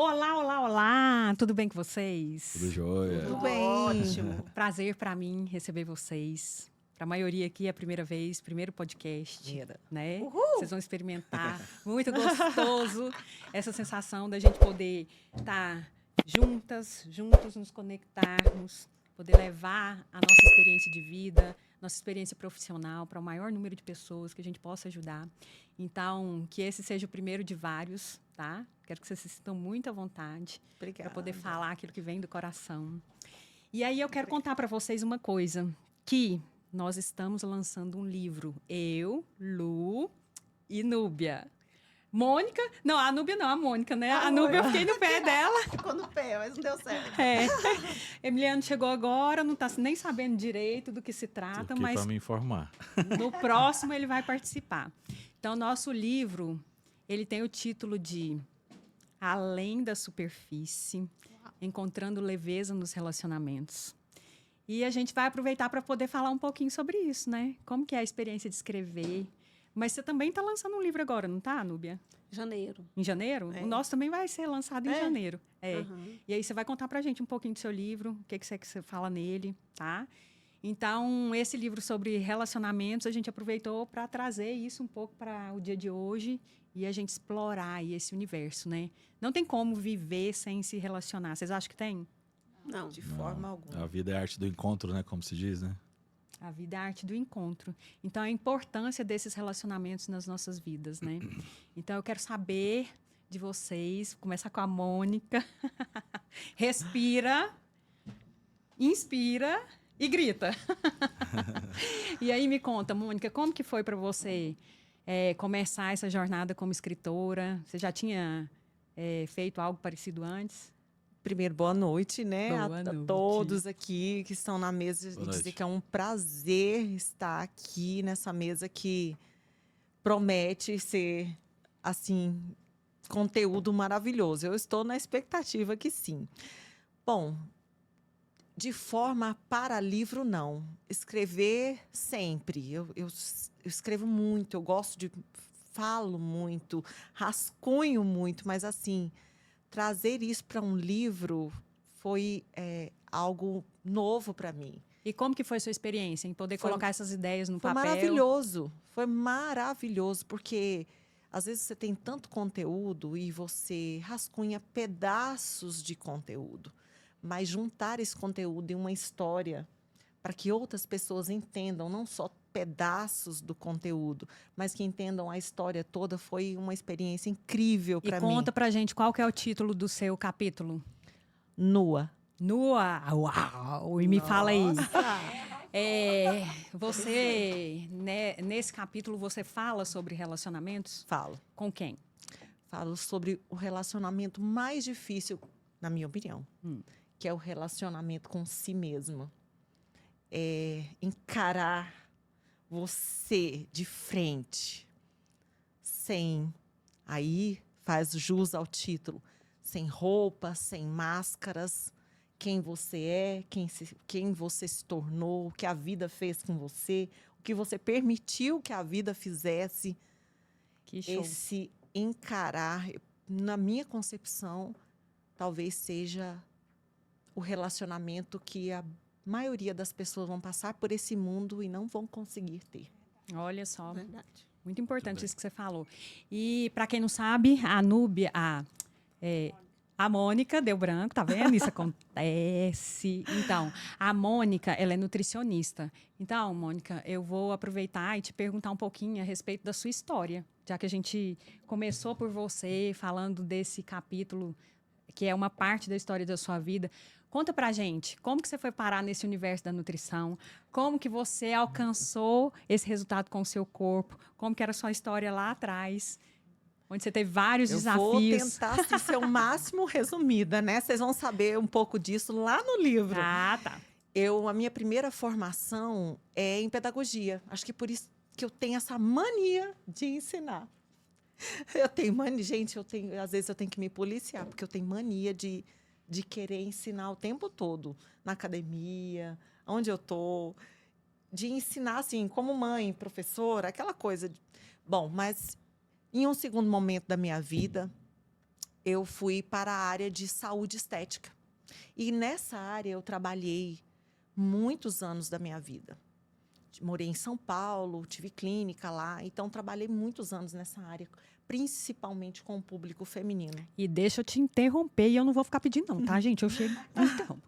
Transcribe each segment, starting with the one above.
Olá, olá, olá! Tudo bem com vocês? Tudo jóia. Tudo bem. Ótimo. Prazer para mim receber vocês. Para a maioria aqui é a primeira vez, primeiro podcast, Primeira. né? Uhul! Vocês vão experimentar. Muito gostoso essa sensação da gente poder estar juntos nos conectarmos, poder levar a nossa experiência de vida, nossa experiência profissional para o maior número de pessoas que a gente possa ajudar. Então, que esse seja o primeiro de vários, tá? Quero que vocês se sintam muito à vontade para poder falar aquilo que vem do coração. E aí eu quero contar para vocês uma coisa, que nós estamos lançando um livro, eu, Lu e Núbia. Mônica, não, a Núbia não, a Mônica, né? A Núbia eu fiquei no pé dela. Ficou no pé, mas não deu certo. Emiliano chegou agora, não está nem sabendo direito do que se trata, Aqui mas para me informar. no próximo ele vai participar. Então, nosso livro, ele tem o título de Além da Superfície, Encontrando Leveza nos Relacionamentos. E a gente vai aproveitar para poder falar um pouquinho sobre isso, né? Como que é a experiência de escrever. Mas você também está lançando um livro agora, não está, Núbia? Janeiro. Em janeiro? É. O nosso também vai ser lançado em janeiro. É. Uhum. E aí você vai contar pra gente um pouquinho do seu livro, o que você fala nele, tá? Então, esse livro sobre relacionamentos, a gente aproveitou para trazer isso um pouco para o dia de hoje e a gente explorar aí esse universo, né? Não tem como viver sem se relacionar. Vocês acham que tem? Não, de forma alguma. A vida é a arte do encontro, né? Como se diz, né? A vida é a arte do encontro. Então, a importância desses relacionamentos nas nossas vidas, né? Então, eu quero saber de vocês, começar com a Mônica. Respira, inspira e grita. E aí, me conta, Mônica, como que foi para você começar essa jornada como escritora? Você já tinha feito algo parecido antes? Primeiro, boa noite, né? Boa A noite. todos aqui que estão na mesa. Boa E dizer noite. que é um prazer estar aqui nessa mesa que promete ser, assim, conteúdo maravilhoso. Eu estou na expectativa que sim. Bom, de forma para livro, não. Escrever sempre. Eu escrevo muito, eu gosto de... Falo muito, rascunho muito, mas assim... Trazer isso para um livro foi algo novo para mim. E como que foi a sua experiência em poder colocar essas ideias no Foi papel? maravilhoso, porque às vezes você tem tanto conteúdo e você rascunha pedaços de conteúdo, mas juntar esse conteúdo em uma história para que outras pessoas entendam, não só pedaços do conteúdo, mas que entendam a história toda, foi uma experiência incrível para E mim. conta pra gente qual que é o título do seu capítulo. Nua. Nua. Uau! E me fala aí. Você, né, nesse capítulo, você fala sobre relacionamentos? Falo. Com quem? Falo sobre o relacionamento mais difícil, na minha opinião, que é o relacionamento com si mesma. Encarar você de frente, sem, aí faz jus ao título, sem roupa, sem máscaras, quem você é, quem você se tornou, o que a vida fez com você, o que você permitiu que a vida fizesse. Que show. Esse encarar, na minha concepção, talvez seja o relacionamento que a maioria das pessoas vão passar por esse mundo e não vão conseguir ter. Olha só. Verdade. Muito importante isso que você falou. E, para quem não sabe, a Núbia, a Mônica deu branco, tá vendo? Isso acontece. Então, a Mônica, ela é nutricionista. Então, Mônica, eu vou aproveitar e te perguntar um pouquinho a respeito da sua história, já que a gente começou por você, falando desse capítulo, que é uma parte da história da sua vida. Conta pra gente, como que você foi parar nesse universo da nutrição? Como que você alcançou esse resultado com o seu corpo? Como que era a sua história lá atrás? Onde você teve vários desafios. Vou tentar ser o máximo resumida, né? Vocês vão saber um pouco disso lá no livro. Ah, tá. A minha primeira formação é em pedagogia. Acho que por isso que eu tenho essa mania de ensinar. Eu tenho mania, gente, às vezes eu tenho que me policiar, porque eu tenho mania de querer ensinar o tempo todo, na academia, onde eu estou, de ensinar, assim, como mãe, professora, aquela coisa. Bom, mas em um segundo momento da minha vida, eu fui para a área de saúde estética. E nessa área eu trabalhei muitos anos da minha vida. Morei em São Paulo, tive clínica lá, então trabalhei muitos anos nessa área, principalmente com o público feminino. E deixa eu te interromper, e eu não vou ficar pedindo não, tá, gente? Eu chego e interrompo.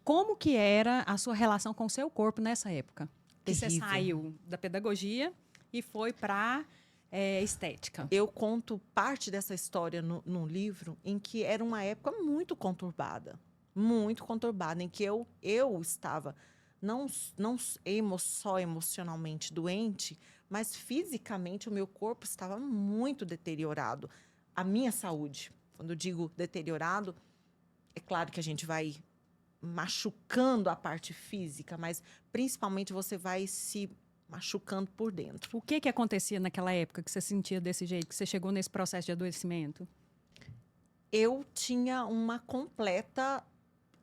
Como que era a sua relação com o seu corpo nessa época? Que você Terrível. saiu da pedagogia e foi para estética. Eu conto parte dessa história no livro, em que era uma época muito conturbada, em que eu estava não só emocionalmente doente, mas fisicamente o meu corpo estava muito deteriorado. A minha saúde, quando eu digo deteriorado, é claro que a gente vai machucando a parte física, mas principalmente você vai se machucando por dentro. O que acontecia naquela época que você sentia desse jeito, que você chegou nesse processo de adoecimento? Eu tinha uma completa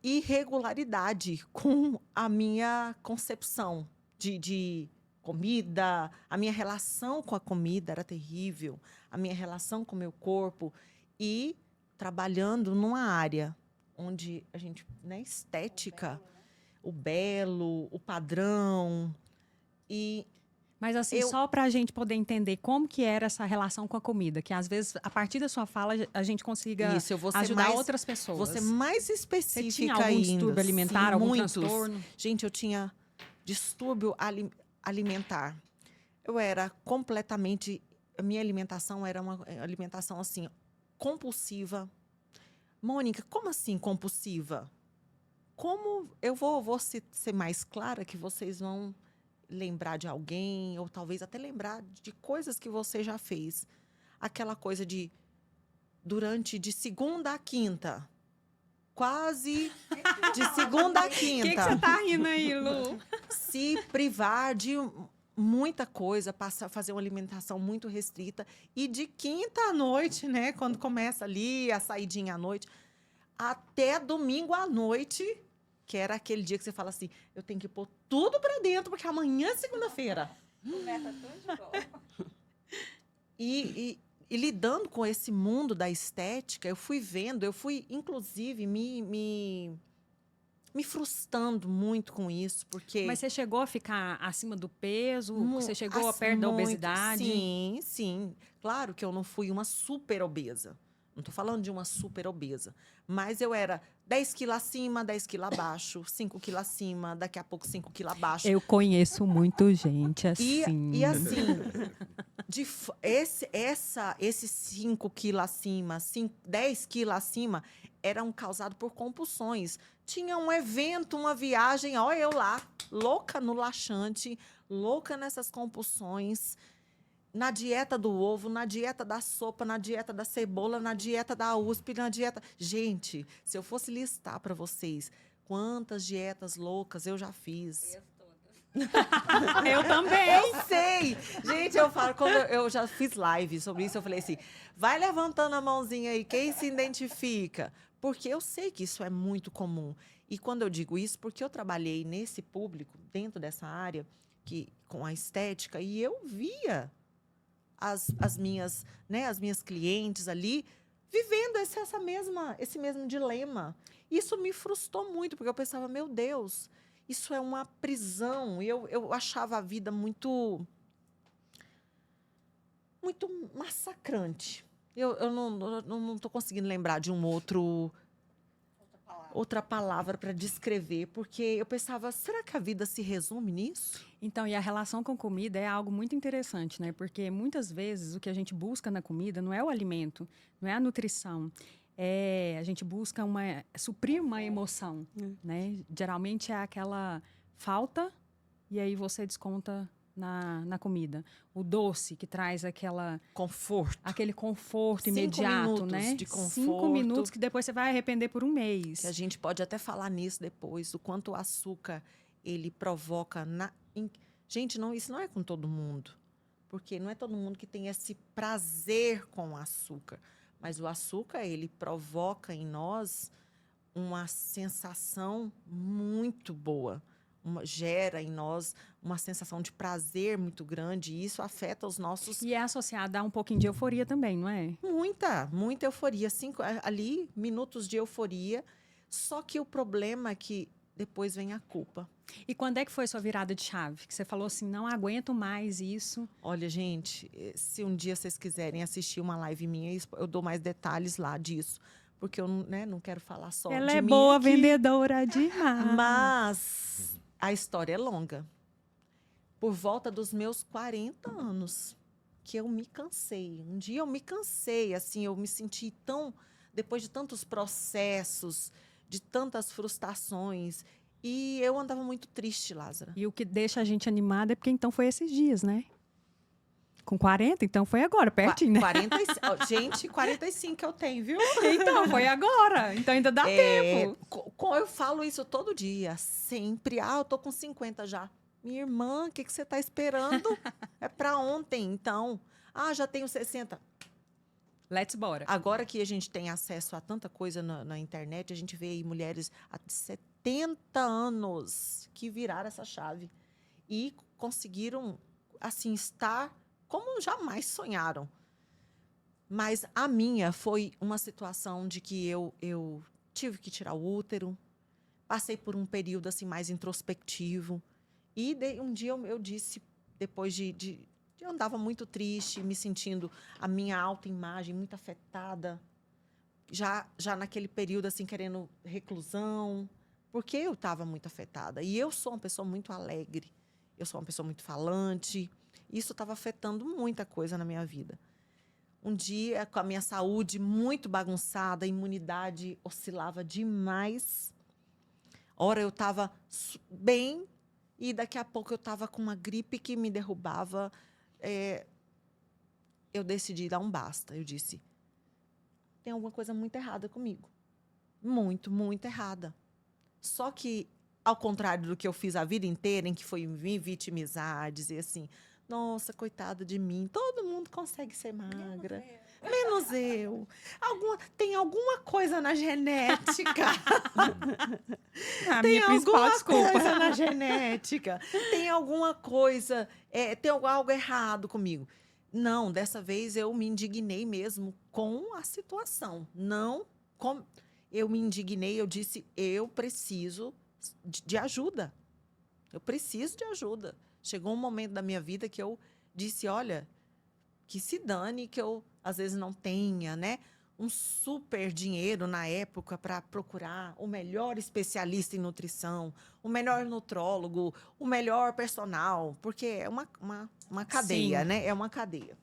irregularidade com a minha concepção de comida. A minha relação com a comida era terrível, a minha relação com o meu corpo. E trabalhando numa área onde a gente, né, estética, o belo, o padrão. Mas assim, só para a gente poder entender como que era essa relação com a comida, que às vezes, a partir da sua fala, a gente consiga ajudar outras pessoas. Você mais específica Você tinha algum distúrbio alimentar, algum transtorno? Gente, eu tinha distúrbio alimentar. Eu era completamente... A minha alimentação era uma alimentação, assim, compulsiva. Mônica, como assim compulsiva? Como... Eu vou ser mais clara que vocês vão lembrar de alguém, ou talvez até lembrar de coisas que você já fez. Aquela coisa de segunda a quinta. Quase de segunda a quinta. O que você tá rindo aí, Lu? Se privar de muita coisa, fazer uma alimentação muito restrita. E de quinta à noite, né? Quando começa ali a saidinha à noite, até domingo à noite, que era aquele dia que você fala assim, eu tenho que pôr tudo para dentro, porque amanhã é segunda-feira. Começa tudo de novo. E lidando com esse mundo da estética, eu fui inclusive, me frustrando muito com isso, porque... Mas você chegou a ficar acima do peso? Você chegou a perto da obesidade? Sim, sim. Claro que eu não fui uma super obesa. Não estou falando de uma super obesa. Mas eu era 10 quilos acima, 10 quilos abaixo, 5 quilos acima, daqui a pouco 5 quilos abaixo. Eu conheço muito gente assim. E assim, esses 5 quilos acima, 10 quilos acima, eram causados por compulsões. Tinha um evento, uma viagem, olha eu lá, louca no laxante, louca nessas compulsões, na dieta do ovo, na dieta da sopa, na dieta da cebola, na dieta da USP, na dieta... Gente, se eu fosse listar para vocês quantas dietas loucas eu já fiz... Eu também. Eu sei! Gente, eu falo, quando eu já fiz live sobre isso, eu falei assim, vai levantando a mãozinha aí, quem se identifica? Porque eu sei que isso é muito comum. E quando eu digo isso, porque eu trabalhei nesse público, dentro dessa área, com a estética, e eu via as minhas clientes ali vivendo esse mesmo dilema. Isso me frustrou muito, porque eu pensava, meu Deus, isso é uma prisão. E eu achava a vida muito massacrante. Eu não estou conseguindo lembrar de outra palavra para descrever, porque eu pensava, será que a vida se resume nisso? Então, e a relação com comida é algo muito interessante, né? Porque muitas vezes o que a gente busca na comida não é o alimento, não é a nutrição. A gente busca suprir uma emoção, né? Geralmente é aquela falta e aí você desconta na comida. O doce que traz aquele conforto 5 imediato, minutos né? de conforto. 5 minutos que depois você vai arrepender por um mês. Que a gente pode até falar nisso depois, o quanto o açúcar ele provoca Gente, isso não é com todo mundo. Porque não é todo mundo que tem esse prazer com o açúcar. Mas o açúcar, ele provoca em nós uma sensação muito boa. gera em nós uma sensação de prazer muito grande e isso afeta os nossos... E é associado a um pouquinho de euforia também, não é? Muita euforia. Ali, minutos de euforia. Só que o problema é que depois vem a culpa. E quando é que foi sua virada de chave? Que você falou assim, não aguento mais isso. Olha, gente, se um dia vocês quiserem assistir uma live minha, eu dou mais detalhes lá disso. Porque eu não quero falar só Ela de é mim boa aqui. vendedora demais. Mas a história é longa. Por volta dos meus 40 anos, que eu me cansei. Um dia eu me cansei, assim, eu me senti tão... Depois de tantos processos, de tantas frustrações. E eu andava muito triste, Lázara. E o que deixa a gente animada é porque então foi esses dias, né? Com 40, então foi agora, pertinho, né? 45 eu tenho, viu? Então, foi agora. Então ainda dá tempo. Eu falo isso todo dia, sempre. Eu tô com 50 já. Minha irmã, o que você tá esperando? É para ontem, então. Já tenho 60. Let's bora. Agora que a gente tem acesso a tanta coisa na internet, a gente vê aí mulheres há 70 anos que viraram essa chave e conseguiram, assim, estar como jamais sonharam. Mas a minha foi uma situação de que eu tive que tirar o útero, passei por um período assim mais introspectivo. E um dia eu disse, depois eu andava muito triste, me sentindo a minha autoimagem muito afetada, já naquele período assim querendo reclusão, porque eu estava muito afetada. E eu sou uma pessoa muito alegre, eu sou uma pessoa muito falante. Isso estava afetando muita coisa na minha vida. Um dia, com a minha saúde muito bagunçada, a imunidade oscilava demais. Ora, eu estava bem e daqui a pouco eu estava com uma gripe que me derrubava. Eu decidi dar um basta. Eu disse, tem alguma coisa muito errada comigo. Muito, muito errada. Só que, ao contrário do que eu fiz a vida inteira, em que foi me vitimizar, dizer assim... Nossa, coitada de mim. Todo mundo consegue ser magra. Menos eu. Tem alguma coisa na genética. A Tem minha principal alguma desculpa. coisa na genética. Tem alguma coisa... tem algo errado comigo. Não, dessa vez eu me indignei mesmo com a situação. Eu me indignei, eu disse, eu preciso de ajuda. Eu preciso de ajuda. Chegou um momento da minha vida que eu disse, olha, que se dane que eu, às vezes, não tenha, né, um super dinheiro na época para procurar o melhor especialista em nutrição, o melhor nutrólogo, o melhor personal, porque é uma cadeia, Sim. né? É uma cadeia.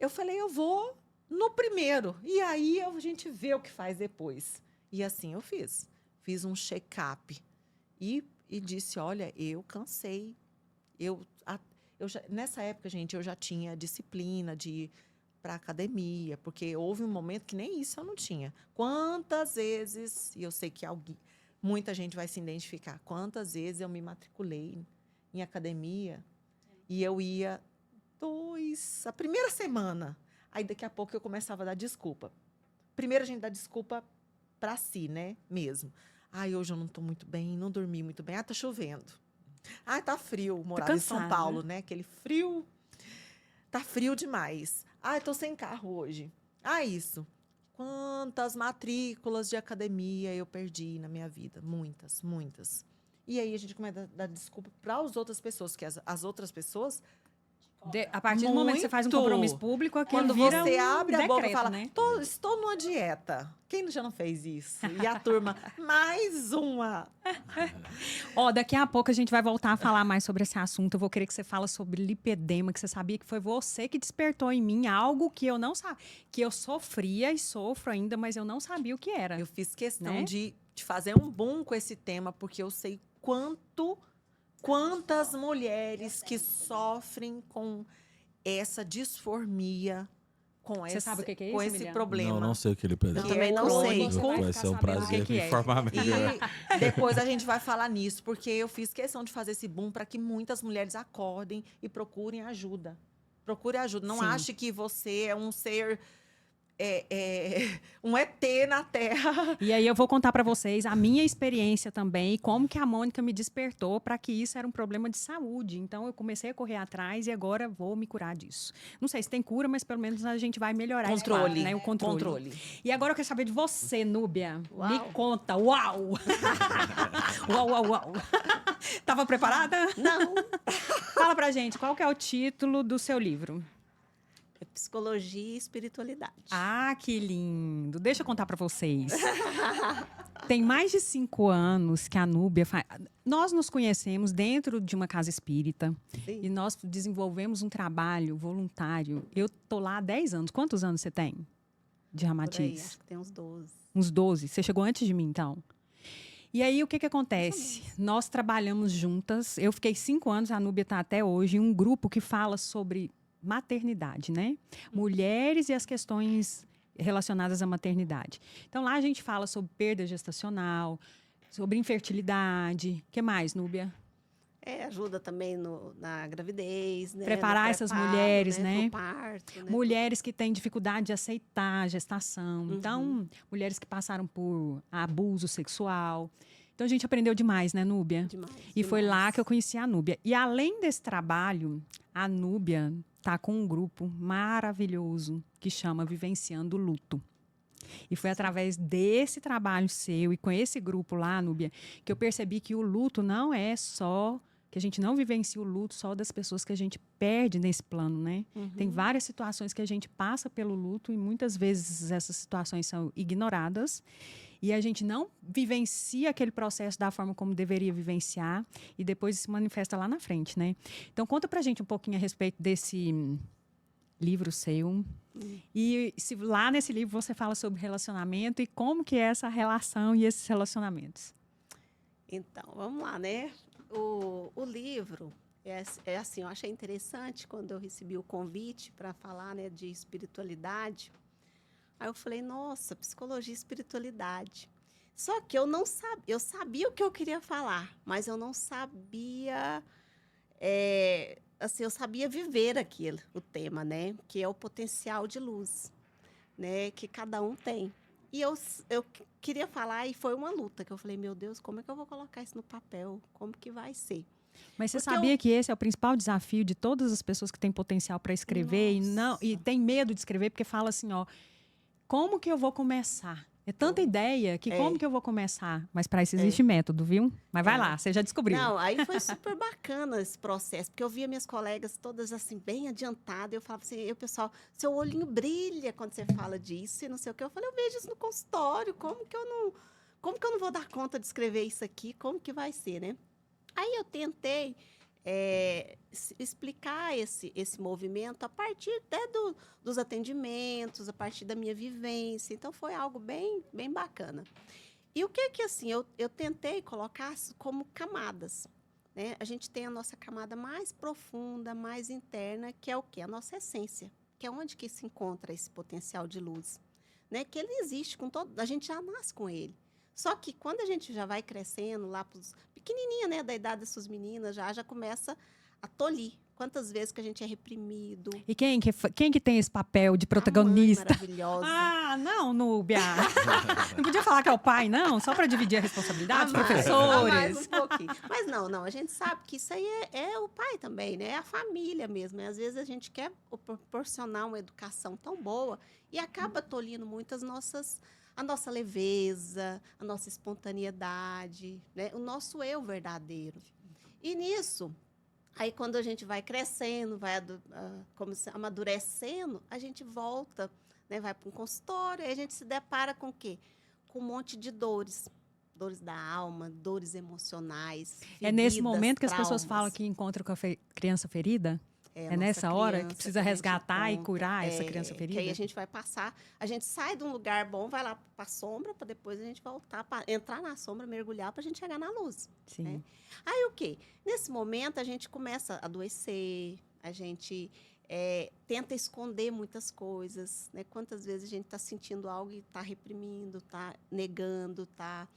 Eu falei, eu vou no primeiro, e aí a gente vê o que faz depois. E assim eu fiz. Fiz um check-up e disse, olha, eu cansei. Nessa época, gente, eu já tinha disciplina de ir para a academia, porque houve um momento que nem isso eu não tinha. Quantas vezes, e eu sei que muita gente vai se identificar, quantas vezes eu me matriculei em academia e eu ia a primeira semana, aí daqui a pouco eu começava a dar desculpa. Primeiro a gente dá desculpa para si, né, mesmo. Hoje eu não estou muito bem, não dormi muito bem. Tá chovendo. Tá frio. Morava em São Paulo, né? Aquele frio. Tá frio demais. Tô sem carro hoje. Isso. Quantas matrículas de academia eu perdi na minha vida. Muitas, muitas. E aí a gente começa a dar desculpa para as outras pessoas, que as outras pessoas... A partir do momento que você faz um compromisso público, aquilo quando vira você um abre a boca e decreto, fala, né? estou numa dieta. Quem já não fez isso? E a turma, mais uma. Daqui a pouco a gente vai voltar a falar mais sobre esse assunto. Eu vou querer que você fale sobre lipedema, que você sabia que foi você que despertou em mim algo que eu não sabia, que eu sofria e sofro ainda, mas eu não sabia o que era. Eu fiz questão né? de fazer um boom com esse tema, porque eu sei quantas mulheres que sofrem com essa disformia, Você sabe o que é com isso, esse Emiliano? problema. Não sei o que ele pede. Eu Não, também não sei. Vai ser um prazer me informar melhor. E depois a gente vai falar nisso, porque eu fiz questão de fazer esse boom para que muitas mulheres acordem e procurem ajuda. Procure ajuda. Não Sim. ache que você é um ser um ET na Terra. E aí eu vou contar para vocês a minha experiência também e como que a Mônica me despertou para que isso era um problema de saúde. Então eu comecei a correr atrás e agora vou me curar disso. Não sei se tem cura, mas pelo menos a gente vai melhorar esse quadro, né? O controle. E agora eu quero saber de você, Núbia. Uau. Me conta. Uau! Uau. Tava preparada? Não, Fala pra gente, qual que é o título do seu livro? é psicologia e espiritualidade. Ah, que lindo! Deixa eu contar para vocês. Tem mais de 5 anos que a Núbia faz. Nós nos conhecemos dentro de uma casa espírita Sim. e nós desenvolvemos um trabalho voluntário. Eu tô lá há 10 anos. Quantos anos você tem de Por aí, Ramatiz? acho que tem uns 12. Uns 12. Você chegou antes de mim, então? E aí, o que acontece? Nós trabalhamos juntas. Eu fiquei 5 anos, a Núbia está até hoje, em um grupo que fala sobre maternidade, né? Mulheres e as questões relacionadas à maternidade. Então, lá a gente fala sobre perda gestacional, sobre infertilidade. O que mais, Núbia? Ajuda também na gravidez, né? Preparar no essas preparo, mulheres, né? No parto, né? Mulheres que têm dificuldade de aceitar a gestação. Então, mulheres que passaram por abuso sexual. Então, a gente aprendeu demais, né, Núbia? Demais. E foi lá demais. que eu conheci a Núbia. E além desse trabalho, a Núbia está com um grupo maravilhoso que chama Vivenciando o Luto. E foi através desse trabalho seu e com esse grupo lá, Núbia, que eu percebi que o luto não é só... que a gente não vivencia o luto só das pessoas que a gente perde nesse plano, né? Tem várias situações que a gente passa pelo luto e muitas vezes essas situações são ignoradas e a gente não vivencia aquele processo da forma como deveria vivenciar e depois se manifesta lá na frente, né? Então, conta pra gente um pouquinho a respeito desse livro seu. E se lá nesse livro você fala sobre relacionamento e como que é essa relação e esses relacionamentos. Então, vamos lá, né? O livro é assim, eu achei interessante quando eu recebi o convite para falar, né, de espiritualidade. Aí eu falei, nossa, psicologia e espiritualidade. Só que eu não sabia, eu sabia o que eu queria falar, mas eu não sabia, assim, eu sabia viver aquilo, o tema, né, que é o potencial de luz, né, que cada um tem. E eu queria falar e foi uma luta, que eu falei, meu Deus, como é que eu vou colocar isso no papel? Como que vai ser? Mas você Porque sabia que esse é o principal desafio de todas as pessoas que têm potencial para escrever e tem medo de escrever porque fala assim, ó, como que eu vou começar? É tanta ideia que como que eu vou começar? Mas para isso existe método, viu? Mas vai lá, você já descobriu. Não, aí foi super bacana esse processo, porque eu via minhas colegas todas assim, bem adiantadas, eu falava assim, pessoal, seu olhinho brilha quando você fala disso e não sei o que. Eu falei, eu vejo isso no consultório, como que eu não vou dar conta de escrever isso aqui? Como que vai ser, né? Aí eu tentei explicar esse movimento a partir até dos atendimentos, a partir da minha vivência. Então, foi algo bem, bem bacana. E o que assim, eu tentei colocar como camadas, né? A gente tem a nossa camada mais profunda, mais interna, que é o quê? A nossa essência, que é onde que se encontra esse potencial de luz, né? Que ele existe com todo, a gente já nasce com ele. Só que quando a gente já vai crescendo lá para os pequenininha, né, da idade dessas meninas, já começa a tolir. Quantas vezes que a gente é reprimido. E quem que tem esse papel de protagonista? A mãe maravilhosa. Ah, não, Núbia. Não podia falar que é o pai, não? Só para dividir a responsabilidade, Mais professores. um pouquinho. Mas não, a gente sabe que isso aí é o pai também, né? É a família mesmo. E às vezes a gente quer proporcionar uma educação tão boa e acaba tolhindo muito a nossa leveza, a nossa espontaneidade, né? O nosso eu verdadeiro. E nisso, aí quando a gente vai crescendo, vai como se amadurecendo, a gente volta, né? Vai para um consultório, e a gente se depara com o quê? Com um monte de dores. Dores da alma, dores emocionais, feridas, É nesse momento que as traumas. pessoas falam que encontram com a criança ferida? a É nossa nessa hora que criança precisa a gente resgatar e conta. curar essa criança Que ferida? aí a gente vai passar, a gente sai de um lugar bom, vai lá para a sombra, para depois a gente voltar, para entrar na sombra, mergulhar, para a gente chegar na luz. Sim. Né? Aí o quê? Nesse momento a gente começa a adoecer, a gente tenta esconder muitas coisas, né? Quantas vezes a gente está sentindo algo e está reprimindo, está negando, está...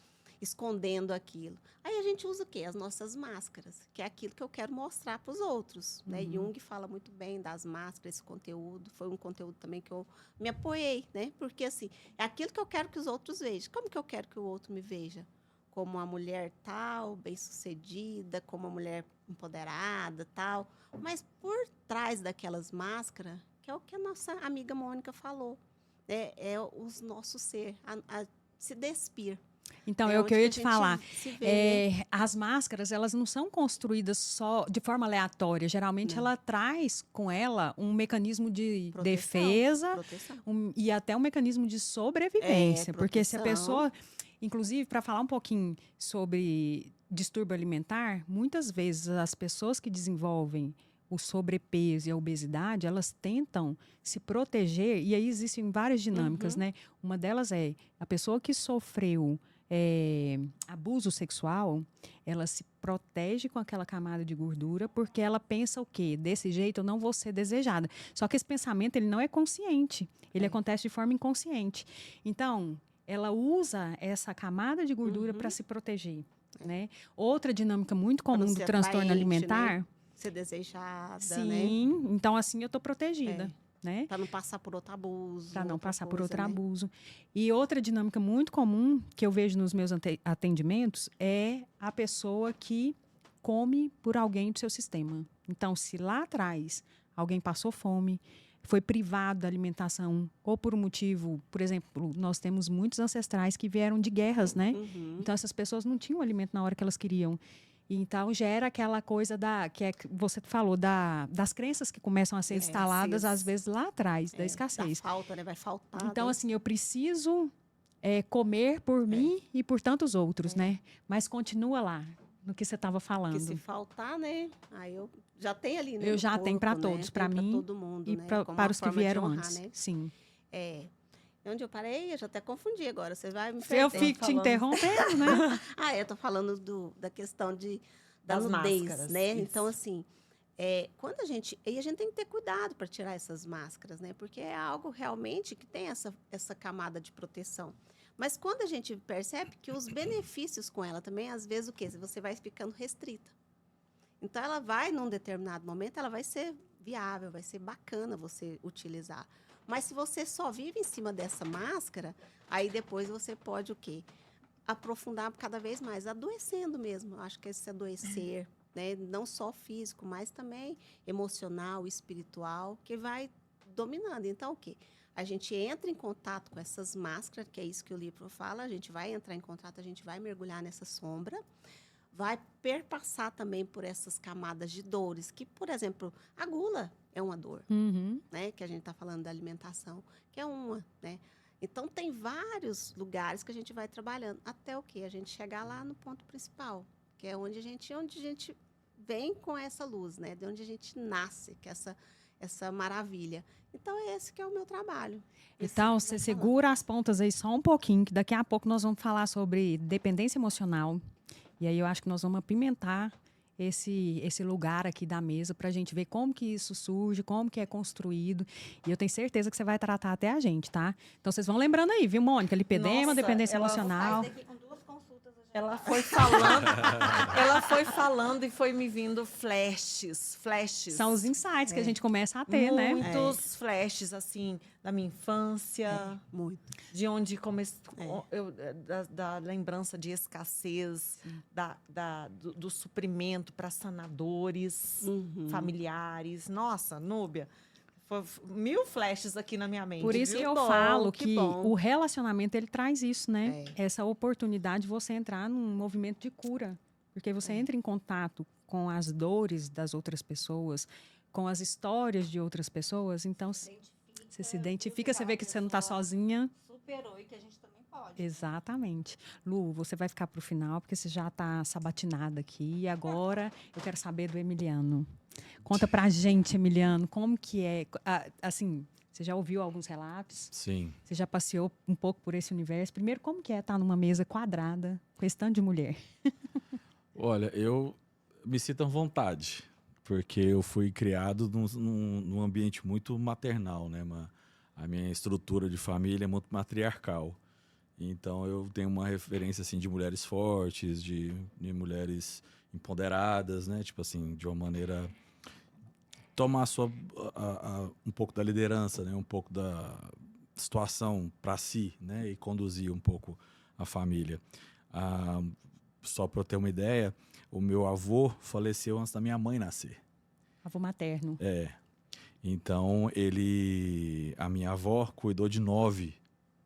escondendo aquilo. Aí a gente usa o quê? As nossas máscaras, que é aquilo que eu quero mostrar para os outros, né? Jung fala muito bem das máscaras, esse conteúdo. Foi um conteúdo também que eu me apoiei, né? Porque, assim, é aquilo que eu quero que os outros vejam. Como que eu quero que o outro me veja? Como uma mulher tal, bem-sucedida, como uma mulher empoderada, tal. Mas por trás daquelas máscaras, que é o que a nossa amiga Mônica falou, é o nosso ser, a se despir. Então, é o que eu ia te falar. Vê, as máscaras, elas não são construídas só de forma aleatória. Geralmente, ela traz com ela um mecanismo de defesa e até um mecanismo de sobrevivência. Porque se a pessoa... Inclusive, para falar um pouquinho sobre distúrbio alimentar, muitas vezes as pessoas que desenvolvem o sobrepeso e a obesidade, elas tentam se proteger, e aí existem várias dinâmicas, né? Uma delas é a pessoa que sofreu abuso sexual, ela se protege com aquela camada de gordura porque ela pensa o quê? Desse jeito eu não vou ser desejada. Só que esse pensamento, ele não é consciente, ele acontece de forma inconsciente. Então, ela usa essa camada de gordura para se proteger, né? Outra dinâmica muito comum do transtorno alimentar... Né? Ser desejada, sim, né? Então assim eu tô protegida, né? Para não passar por outro abuso. Para não passar por outro abuso. E outra dinâmica muito comum que eu vejo nos meus atendimentos é a pessoa que come por alguém do seu sistema. Então, se lá atrás alguém passou fome, foi privado da alimentação, ou por um motivo, por exemplo, nós temos muitos ancestrais que vieram de guerras, né? Então, essas pessoas não tinham alimento na hora que elas queriam. Então, gera aquela coisa que você falou, das crenças que começam a ser instaladas, às vezes, lá atrás, da escassez. Da falta, né? Vai faltar. Então, assim, eu preciso comer por mim e por tantos outros, né? Mas continua lá, no que você estava falando. Porque se faltar, né? Aí eu já tenho ali, né? Eu já tenho para todos, para mim todo mundo, e né? para os que vieram honrar, antes. Né? Sim. Onde eu parei, eu já até confundi agora. Você vai me perder. Eu fico te interrompendo, né? Eu tô falando da questão da das nudez, máscaras, né? isso. Então, assim, quando a gente tem que ter cuidado para tirar essas máscaras, né? Porque é algo realmente que tem essa camada de proteção. Mas quando a gente percebe que os benefícios com ela também, às vezes, o quê? Você vai ficando restrita. Então, ela vai, num determinado momento, ela vai ser viável, vai ser bacana você utilizar. Mas se você só vive em cima dessa máscara, aí depois você pode o quê? Aprofundar cada vez mais, adoecendo mesmo. Acho que esse adoecer, né? Não só físico, mas também emocional, espiritual, que vai dominando. Então, o quê? A gente entra em contato com essas máscaras, que é isso que o livro fala, a gente vai entrar em contato, a gente vai mergulhar nessa sombra, vai perpassar também por essas camadas de dores, que, por exemplo, a gula é uma dor, né? Que a gente está falando da alimentação, que é uma, né? Então, tem vários lugares que a gente vai trabalhando, até o quê? A gente chegar lá no ponto principal, que é onde a gente vem com essa luz, né? De onde a gente nasce, que é essa maravilha. Então, é esse que é o meu trabalho. Então, você segura as pontas aí só um pouquinho, que daqui a pouco nós vamos falar sobre dependência emocional. E aí eu acho que nós vamos apimentar esse lugar aqui da mesa para a gente ver como que isso surge, como que é construído. E eu tenho certeza que você vai tratar até a gente, tá? Então, vocês vão lembrando aí, viu, Mônica? Lipedema, dependência emocional. Ela foi falando e foi me vindo flashes. São os insights que a gente começa a ter, né? Muitos flashes, assim, da minha infância. Muito. De onde começou, da lembrança de escassez, do suprimento para sanadores familiares. Nossa, Núbia, foi 1000 flashes aqui na minha mente. Por isso que eu falo que o relacionamento, ele traz isso, né? Essa oportunidade de você entrar num movimento de cura. Porque você entra em contato com as dores das outras pessoas, com as histórias de outras pessoas. Então, você se identifica, você vê que você não está sozinha. Superou e que a gente também pode. Exatamente. Lu, você vai ficar para o final, porque você já está sabatinada aqui. E agora eu quero saber do Emiliano. Conta pra gente, Emiliano, como que é... Assim, você já ouviu alguns relatos? Sim. Você já passeou um pouco por esse universo. Primeiro, como que é estar numa mesa quadrada com esse tanto de mulher? Olha, eu me sinto à vontade, porque eu fui criado num ambiente muito maternal, né? A minha estrutura de família é muito matriarcal. Então eu tenho uma referência assim de mulheres fortes, de mulheres empoderadas, né? Tipo assim, de uma maneira tomar um pouco da liderança, né? Um pouco da situação para si, né? E conduzir um pouco a família. Ah, só para eu ter uma ideia, o meu avô faleceu antes da minha mãe nascer. Avô materno. Então a minha avó cuidou de 9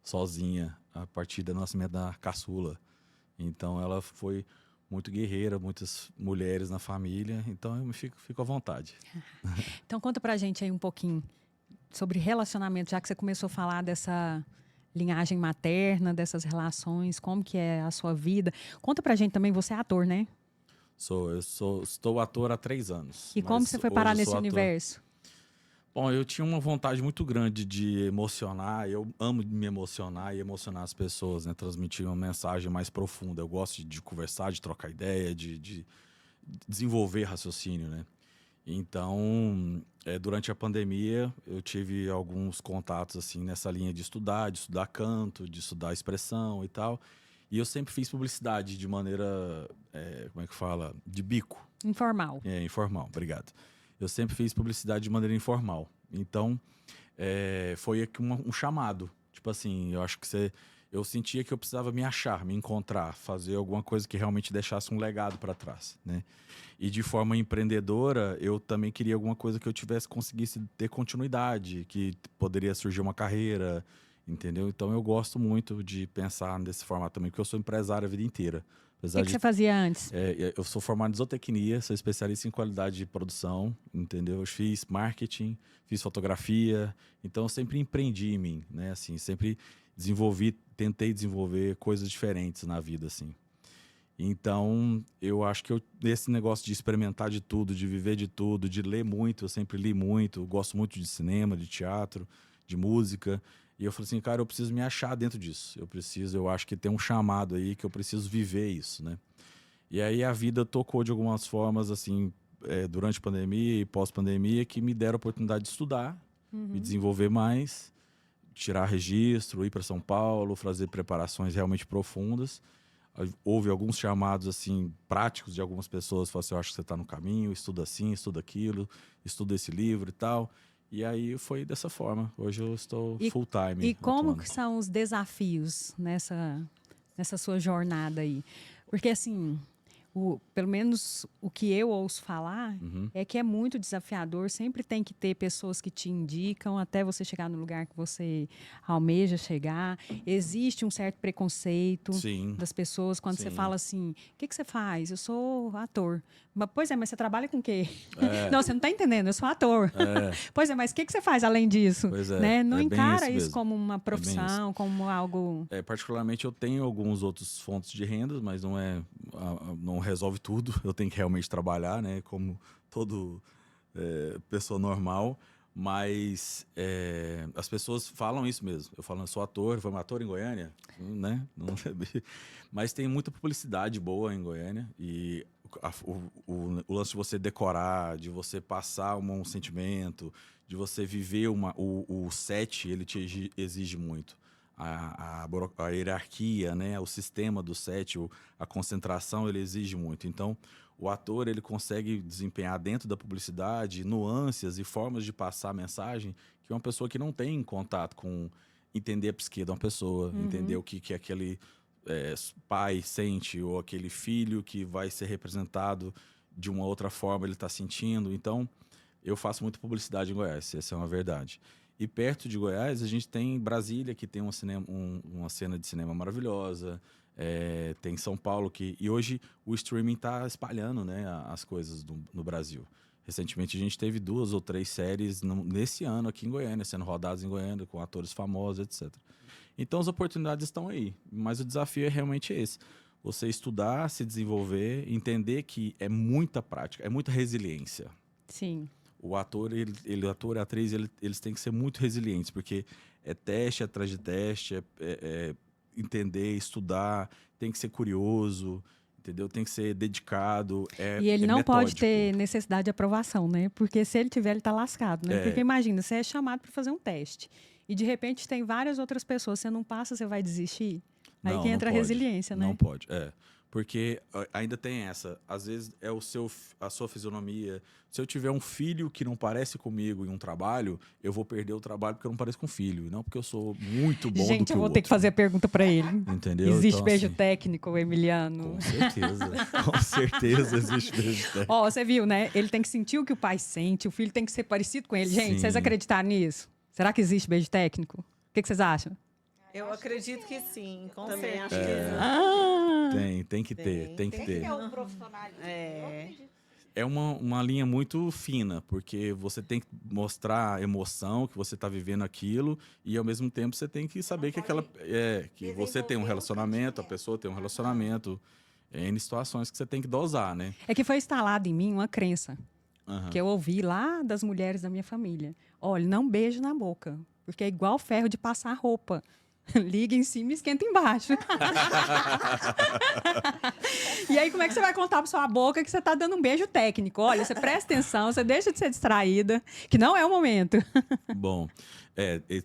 sozinha a partir do nascimento da caçula. Então ela foi muito guerreira, muitas mulheres na família. Então eu fico à vontade. Então conta pra gente aí um pouquinho sobre relacionamento, já que você começou a falar dessa linhagem materna, dessas relações, como que é a sua vida. Conta pra gente também, você é ator, né? Estou ator há 3 anos. E como mas você foi hoje parar eu nesse sou ator. universo? Bom, eu tinha uma vontade muito grande de emocionar. Eu amo me emocionar e emocionar as pessoas, né? Transmitir uma mensagem mais profunda. Eu gosto de conversar, de trocar ideia, de desenvolver raciocínio, né? Então, durante a pandemia, eu tive alguns contatos assim nessa linha de estudar canto, de estudar expressão e tal. E eu sempre fiz publicidade de maneira, como é que fala? De bico. Informal. Informal, obrigado. Eu sempre fiz publicidade de maneira informal. Então, foi aqui um chamado. Tipo assim, eu acho que eu sentia que eu precisava me achar, me encontrar, fazer alguma coisa que realmente deixasse um legado para trás, né? E de forma empreendedora, eu também queria alguma coisa que eu conseguisse ter continuidade, que poderia surgir uma carreira, entendeu? Então eu gosto muito de pensar nesse formato também, porque eu sou empresário a vida inteira. O que você fazia antes? Eu sou formado em zootecnia, sou especialista em qualidade de produção, entendeu? Eu fiz marketing, fiz fotografia, então eu sempre empreendi em mim, né? Assim, sempre tentei desenvolver coisas diferentes na vida, assim. Então, eu acho que esse negócio de experimentar de tudo, de viver de tudo, de ler muito, eu sempre li muito, eu gosto muito de cinema, de teatro, de música. E eu falei assim, cara, eu preciso me achar dentro disso. Eu acho que tem um chamado aí que eu preciso viver isso, né? E aí a vida tocou de algumas formas, assim, durante a pandemia e pós-pandemia, que me deram a oportunidade de estudar, me desenvolver mais, tirar registro, ir para São Paulo, fazer preparações realmente profundas. Houve alguns chamados assim práticos de algumas pessoas, falaram assim, eu acho que você está no caminho, estuda assim, estuda aquilo, estuda esse livro e tal. E aí foi dessa forma. Hoje eu estou full time. E como atuando. que são os desafios nessa sua jornada aí? Porque assim, pelo menos o que eu ouço falar é que é muito desafiador. Sempre tem que ter pessoas que te indicam até você chegar no lugar que você almeja chegar. Existe um certo preconceito das pessoas quando você fala assim, o que você faz? Eu sou ator. Pois é, mas você trabalha com o quê? Não, você não está entendendo, eu sou ator. Pois é, mas o que você faz além disso? Pois é, né? Não encara isso isso como uma profissão, como algo... Particularmente eu tenho alguns outros fontes de rendas, mas não resolve tudo. Eu tenho que realmente trabalhar, né? Como todo pessoa normal. Mas as pessoas falam isso mesmo. Eu falo, eu sou ator, foi um ator em Goiânia, né? Não sabia. Mas tem muita publicidade boa em Goiânia. E o lance de você decorar, de você passar um sentimento, de você viver o set, ele te exige muito. A hierarquia, né? O sistema do set, a concentração, ele exige muito. Então, o ator ele consegue desempenhar dentro da publicidade nuances e formas de passar a mensagem que uma pessoa que não tem contato com entender a psique de uma pessoa, entender o que aquele pai sente ou aquele filho que vai ser representado de uma outra forma ele está sentindo. Então, eu faço muita publicidade em Goiás, essa é uma verdade. E perto de Goiás, a gente tem Brasília, que tem uma cena de cinema maravilhosa. Tem São Paulo, e hoje o streaming está espalhando, né, as coisas no Brasil. Recentemente, a gente teve 2 ou 3 séries nesse ano aqui em Goiânia, sendo rodadas em Goiânia, com atores famosos, etc. Então, as oportunidades estão aí. Mas o desafio é realmente esse. Você estudar, se desenvolver, entender que é muita prática, é muita resiliência. Sim. O ator, ator e a atriz, eles têm que ser muito resilientes, porque é teste atrás de teste, entender, estudar, tem que ser curioso, entendeu? Tem que ser dedicado, E ele não metódico. pode ter necessidade de aprovação, né? Porque se ele tiver, ele está lascado, né? Porque imagina, você é chamado para fazer um teste e de repente tem várias outras pessoas, você não passa, você vai desistir? Aí Não, que não entra a pode. resiliência, né? Não pode, porque ainda tem essa. Às vezes é a sua fisionomia. Se eu tiver um filho que não parece comigo em um trabalho, eu vou perder o trabalho porque eu não pareço com o filho. E não porque eu sou muito bom do Gente, que eu o vou ter que outro. fazer a pergunta para ele. Entendeu? Existe Então, beijo assim, técnico, Emiliano? com certeza. Com certeza existe beijo técnico. Ó, você viu, né? Ele tem que sentir o que o pai sente, o filho tem que ser parecido com ele. Gente, vocês Sim. acreditaram nisso? Será que existe beijo técnico? O que vocês acham? Eu acredito que sim, com Também acho certeza. Ah! Tem que ter, tem que Tem que ter. ter um profissionalismo. É. Eu acredito. É uma linha muito fina, porque você tem que mostrar a emoção que você está vivendo aquilo e ao mesmo tempo você tem que saber que que você tem um relacionamento, a pessoa tem um relacionamento, N situações que você tem que dosar, né? É que foi instalado em mim uma crença Aham. que eu ouvi lá das mulheres da minha família. Olha, não beijo na boca, porque é igual ferro de passar roupa. Liga em cima e esquenta embaixo. E aí, como é que você vai contar para sua boca que você está dando um beijo técnico? Olha, você presta atenção, você deixa de ser distraída, que não é o momento. Bom,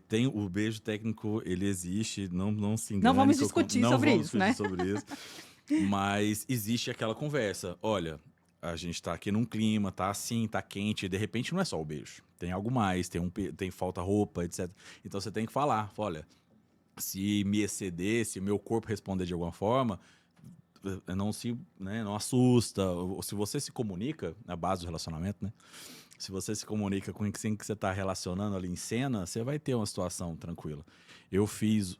tem o beijo técnico, ele existe, não se engane. Não vamos que eu discutir não sobre vamos isso, né? discutir sobre isso. Mas existe aquela conversa. Olha, a gente está aqui num clima, tá assim, tá quente, e de repente não é só o beijo. Tem algo mais, tem falta roupa, etc. Então você tem que falar, olha, se me exceder, se o meu corpo responder de alguma forma, não assusta. Ou se você se comunica, na base do relacionamento, né? Se você se comunica com quem que você está relacionando ali em cena, você vai ter uma situação tranquila. Eu fiz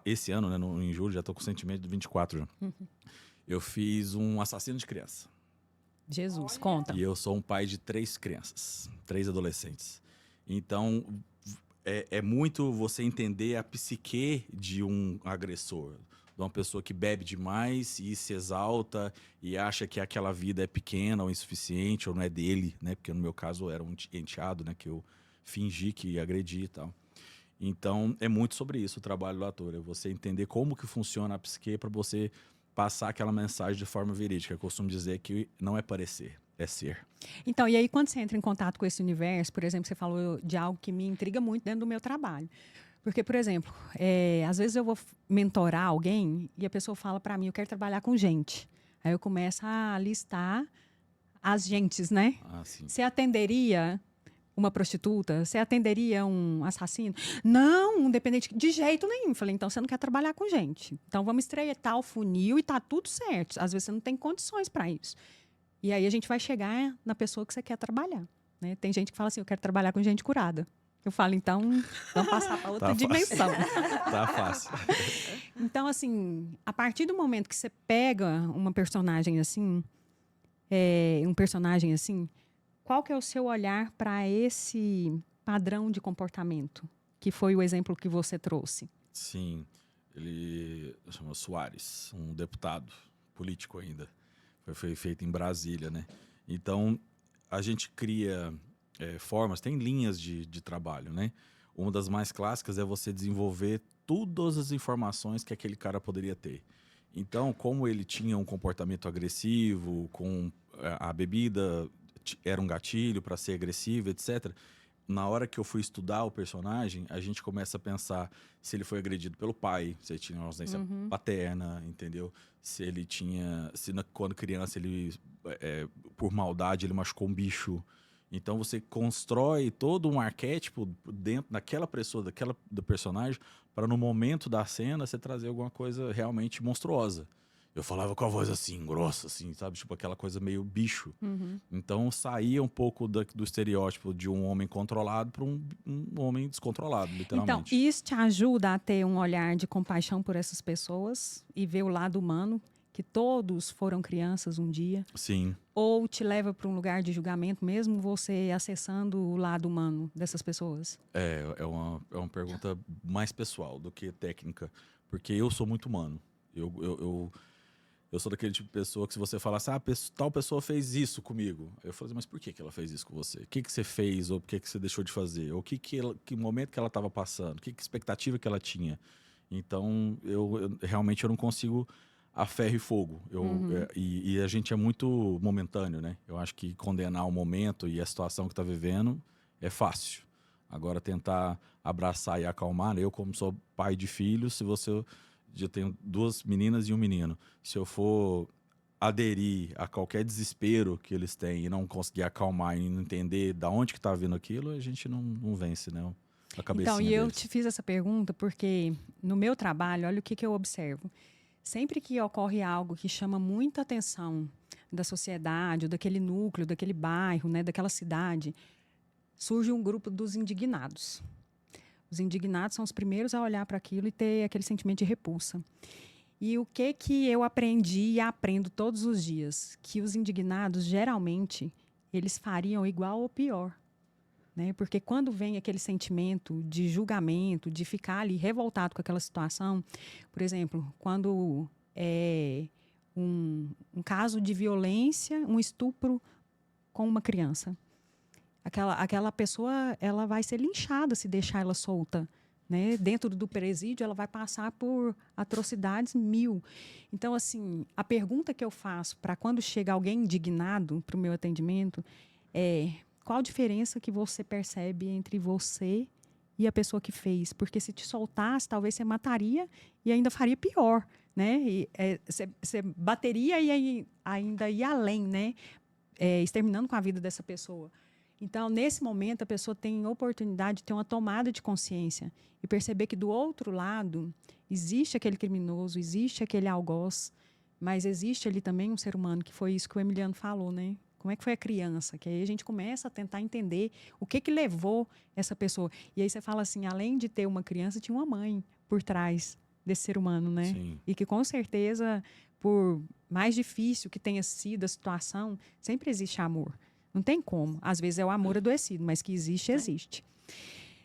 esse ano, né, em julho, já estou com sentimento de 24 já. Eu fiz um assassino de criança. Jesus, conta. E eu sou um pai de 3 crianças, 3 adolescentes. Então, é muito você entender a psique de um agressor, de uma pessoa que bebe demais e se exalta e acha que aquela vida é pequena ou insuficiente ou não é dele, né? Porque no meu caso era um enteado, né? Que eu fingi que agredi e tal. Então, é muito sobre isso o trabalho do ator. É você entender como que funciona a psique para você passar aquela mensagem de forma verídica. Eu costumo dizer que não é parecer, é ser. Então, e aí quando você entra em contato com esse universo, por exemplo, você falou de algo que me intriga muito dentro do meu trabalho. Porque, por exemplo, às vezes eu vou mentorar alguém e a pessoa fala para mim, eu quero trabalhar com gente. Aí eu começo a listar as gentes, né? Ah, sim. Você atenderia uma prostituta? Você atenderia um assassino? Não, um dependente de jeito nenhum. Falei, então você não quer trabalhar com gente. Então vamos estreitar o funil e tá tudo certo. Às vezes você não tem condições para isso. E aí a gente vai chegar na pessoa que você quer trabalhar, né? Tem gente que fala assim, eu quero trabalhar com gente curada. Eu falo, então, vamos passar para outra Tá dimensão. Tá fácil. Então, assim, a partir do momento que você pega uma personagem assim, um personagem assim, qual que é o seu olhar para esse padrão de comportamento? Que foi o exemplo que você trouxe. Sim, ele chama Soares, um deputado político ainda. Foi feito em Brasília, né? Então, a gente cria formas, tem linhas de trabalho, né? Uma das mais clássicas é você desenvolver todas as informações que aquele cara poderia ter. Então, como ele tinha um comportamento agressivo, com a bebida era um gatilho para ser agressivo, etc. Na hora que eu fui estudar o personagem, a gente começa a pensar se ele foi agredido pelo pai, se ele tinha uma ausência paterna, entendeu? Se ele tinha... quando criança, ele, por maldade, ele machucou um bicho. Então, você constrói todo um arquétipo dentro daquela pessoa, do personagem, para no momento da cena você trazer alguma coisa realmente monstruosa. Eu falava com a voz assim, grossa, assim, sabe? Tipo aquela coisa meio bicho. Então, saía um pouco do estereótipo de um homem controlado para um homem descontrolado, literalmente. Então, isso te ajuda a ter um olhar de compaixão por essas pessoas e ver o lado humano, que todos foram crianças um dia? Sim. Ou te leva para um lugar de julgamento, mesmo você acessando o lado humano dessas pessoas? É uma pergunta mais pessoal do que técnica, porque eu sou muito humano. Eu sou daquele tipo de pessoa que se você falar assim, tal pessoa fez isso comigo. Eu falo assim, mas por que ela fez isso com você? O que você fez ou por que você deixou de fazer? Ou que momento que ela estava passando? Que expectativa que ela tinha? Então, eu realmente não consigo a ferro e fogo. E a gente é muito momentâneo, né? Eu acho que condenar o momento e a situação que está vivendo é fácil. Agora, tentar abraçar e acalmar, né? Eu como sou pai de filhos, se você eu tenho 2 meninas e um menino. Se eu for aderir a qualquer desespero que eles têm e não conseguir acalmar e não entender da onde que tá vindo aquilo, a gente não vence, né? A cabecinha Então, e eu deles. te fiz essa pergunta porque no meu trabalho, olha o que eu observo. Sempre que ocorre algo que chama muita atenção da sociedade, ou daquele núcleo, daquele bairro, né, daquela cidade, surge um grupo dos indignados. Os indignados são os primeiros a olhar para aquilo e ter aquele sentimento de repulsa. E o que eu aprendi e aprendo todos os dias? Que os indignados, geralmente, eles fariam igual ou pior. Né? Porque quando vem aquele sentimento de julgamento, de ficar ali revoltado com aquela situação, por exemplo, quando é um caso de violência, um estupro com uma criança, aquela pessoa ela vai ser linchada se deixar ela solta. Né? Dentro do presídio, ela vai passar por atrocidades 1000. Então, assim, a pergunta que eu faço para quando chega alguém indignado para o meu atendimento é: qual a diferença que você percebe entre você e a pessoa que fez? Porque se te soltasse, talvez você mataria e ainda faria pior, né? Você bateria e ainda ia além, né? Exterminando com a vida dessa pessoa. Então, nesse momento, a pessoa tem oportunidade de ter uma tomada de consciência e perceber que do outro lado existe aquele criminoso, existe aquele algoz, mas existe ali também um ser humano, que foi isso que o Emiliano falou, né? Como é que foi a criança? Que aí a gente começa a tentar entender o que levou essa pessoa. E aí você fala assim, além de ter uma criança, tinha uma mãe por trás desse ser humano, né? Sim. E que com certeza, por mais difícil que tenha sido a situação, sempre existe amor. Não tem como. Às vezes é o amor adoecido, mas que existe, existe.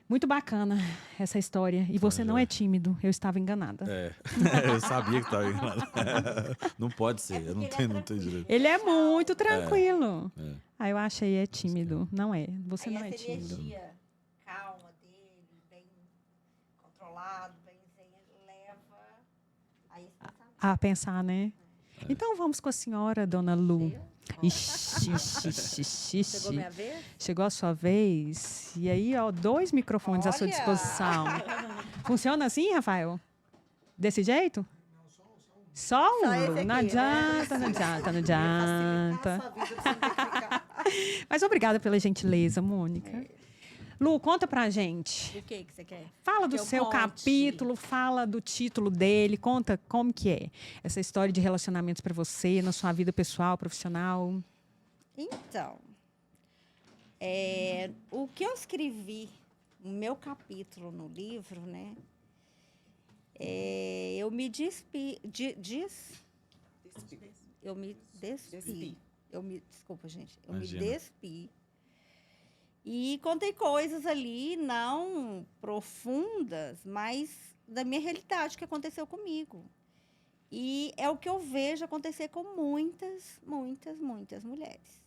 Muito bacana essa história. E você não é tímido. Eu estava enganada. Eu sabia que estava enganado. Não pode ser, eu não tenho direito. Ele é muito tranquilo. É. Eu achei tímido. Não é. Você Aí não é essa tímido. energia calma dele, bem controlado, bem zen, leva a esse pensamento. A pensar, né? Então vamos com a senhora, dona Lu. Ixi. Chegou minha vez? Chegou a sua vez. E aí, ó, 2 microfones à sua Olha! disposição. Funciona assim, Rafael? Desse jeito? Só um, Só esse Lu. aqui, Não né? adianta, não adianta, não adianta. Facilitar a sua vida pra você não ter que ficar. Mas obrigada pela gentileza, Mônica. Lu, conta pra gente. O que você quer? Fala do Que eu seu conte. capítulo, fala do título dele, conta como que é essa história de relacionamentos pra você, na sua vida pessoal, profissional. Então, o que eu escrevi no meu capítulo no livro, né? Eu me despi. Desculpa, gente. Eu Imagina. me despi. E contei coisas ali, não profundas, mas da minha realidade, que aconteceu comigo. E é o que eu vejo acontecer com muitas, muitas, muitas mulheres.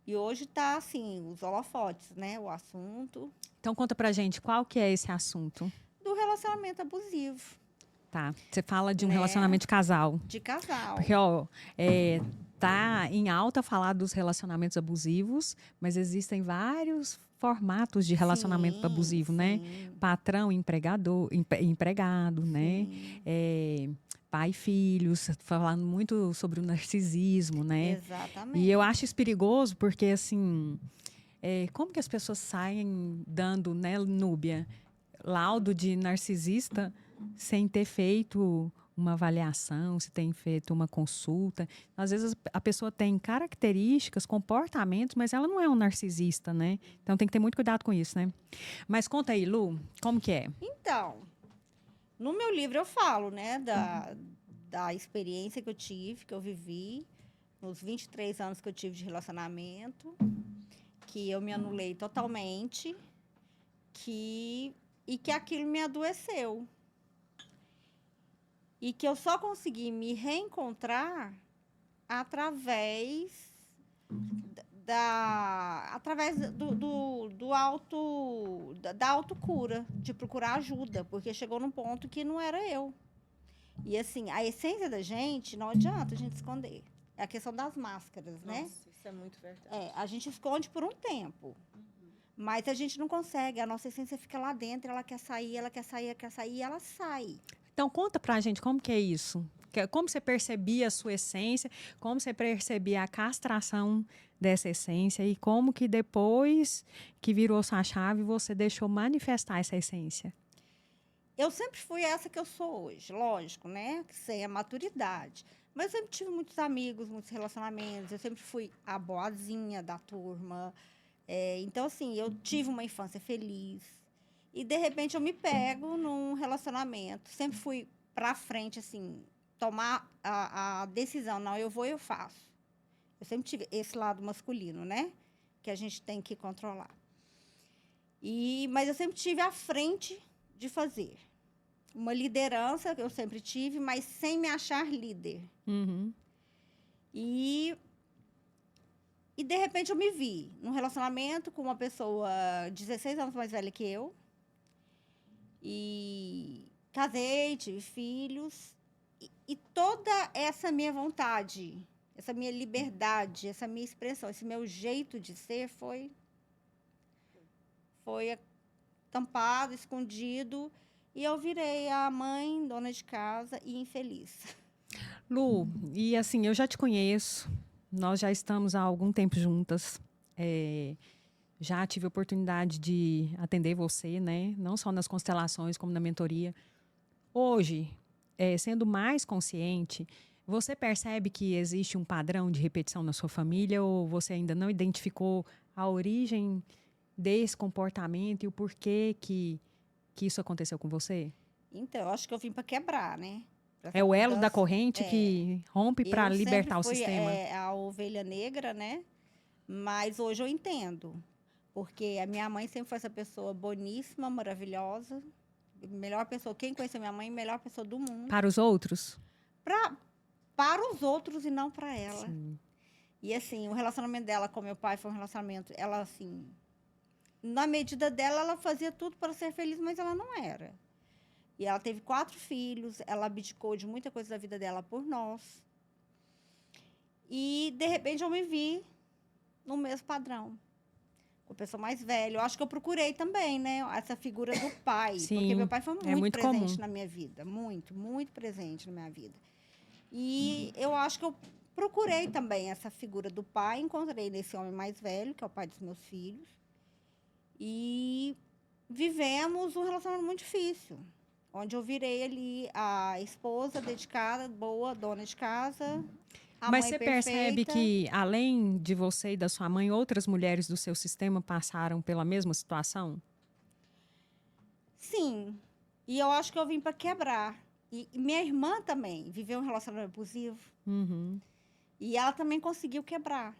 E hoje está, assim, os holofotes, né? O assunto Então conta pra gente qual que é esse assunto. do relacionamento abusivo Tá. Você fala de um Né? relacionamento de casal. de casal. Porque, ó, tá em alta falar dos relacionamentos abusivos, mas existem vários formatos de relacionamento Sim, abusivo, né? sim, Patrão, empregador, empregado, né? sim. Pai e filhos, falando muito sobre o narcisismo, né? Exatamente. E eu acho isso perigoso porque, assim, como que as pessoas saem dando, né, Núbia, laudo de narcisista sem ter feito uma avaliação, se tem feito uma consulta. Às vezes a pessoa tem características, comportamentos, mas ela não é um narcisista, né? Então tem que ter muito cuidado com isso, né? Mas conta aí, Lu, como que é? Então, no meu livro eu falo, né, da experiência que eu tive, que eu vivi, nos 23 anos que eu tive de relacionamento, que eu me anulei totalmente, e que aquilo me adoeceu. E que eu só consegui me reencontrar através da autocura, de procurar ajuda, porque chegou num ponto que não era eu. E assim, a essência da gente, não adianta a gente esconder. É a questão das máscaras, né? Nossa, isso é muito verdade. A gente esconde por um tempo. Mas a gente não consegue. A nossa essência fica lá dentro, ela quer sair, ela quer sair, ela quer sair, e ela sai. Então, conta pra gente como que é isso. Como você percebia a sua essência, como você percebia a castração dessa essência e como que depois que virou sua chave, você deixou manifestar essa essência. Eu sempre fui essa que eu sou hoje, lógico, né? Sem a maturidade. Mas eu sempre tive muitos amigos, muitos relacionamentos. Eu sempre fui a boazinha da turma. Então, assim, eu tive uma infância feliz. E, de repente, eu me pego num relacionamento. Sempre fui pra frente, assim, tomar a decisão. Não, eu vou e eu faço. Eu sempre tive esse lado masculino, né? Que a gente tem que controlar. Mas eu sempre tive à frente de fazer. Uma liderança que eu sempre tive, mas sem me achar líder. Uhum. E, de repente, eu me vi num relacionamento com uma pessoa 16 anos mais velha que eu. E casei, tive filhos. E toda essa minha vontade, essa minha liberdade, essa minha expressão, esse meu jeito de ser foi tampado, escondido. E eu virei a mãe, dona de casa e infeliz. Lu, e assim, eu já te conheço, nós já estamos há algum tempo juntas. Já tive a oportunidade de atender você, né? Não só nas constelações, como na mentoria. Hoje, sendo mais consciente, você percebe que existe um padrão de repetição na sua família ou você ainda não identificou a origem desse comportamento e o porquê que isso aconteceu com você? Então, eu acho que eu vim para quebrar, né? É o elo da corrente que rompe para Eu libertar o sempre fui, sistema. a ovelha negra, né? Mas hoje eu entendo. Porque a minha mãe sempre foi essa pessoa boníssima, maravilhosa. Melhor pessoa. Quem conheceu minha mãe, melhor pessoa do mundo. Para os outros? Para os outros e não para ela. Sim. E assim, o relacionamento dela com meu pai foi um relacionamento... Ela, assim... Na medida dela, ela fazia tudo para ser feliz, mas ela não era. E ela teve 4 filhos, ela abdicou de muita coisa da vida dela por nós. E, de repente, eu me vi no mesmo padrão. Com a pessoa mais velha. Eu acho que eu procurei também, né? Essa figura do pai. Sim, porque meu pai foi muito presente comum na minha vida. Muito, muito presente na minha vida. E eu acho que eu procurei também essa figura do pai. Encontrei nesse homem mais velho, que é o pai dos meus filhos. E vivemos um relacionamento muito difícil, onde eu virei ali a esposa dedicada, boa, dona de casa, a Mas mãe você perfeita. percebe que, além de você e da sua mãe, outras mulheres do seu sistema passaram pela mesma situação? Sim. E eu acho que eu vim para quebrar. E minha irmã também viveu um relacionamento abusivo. Uhum. E ela também conseguiu quebrar.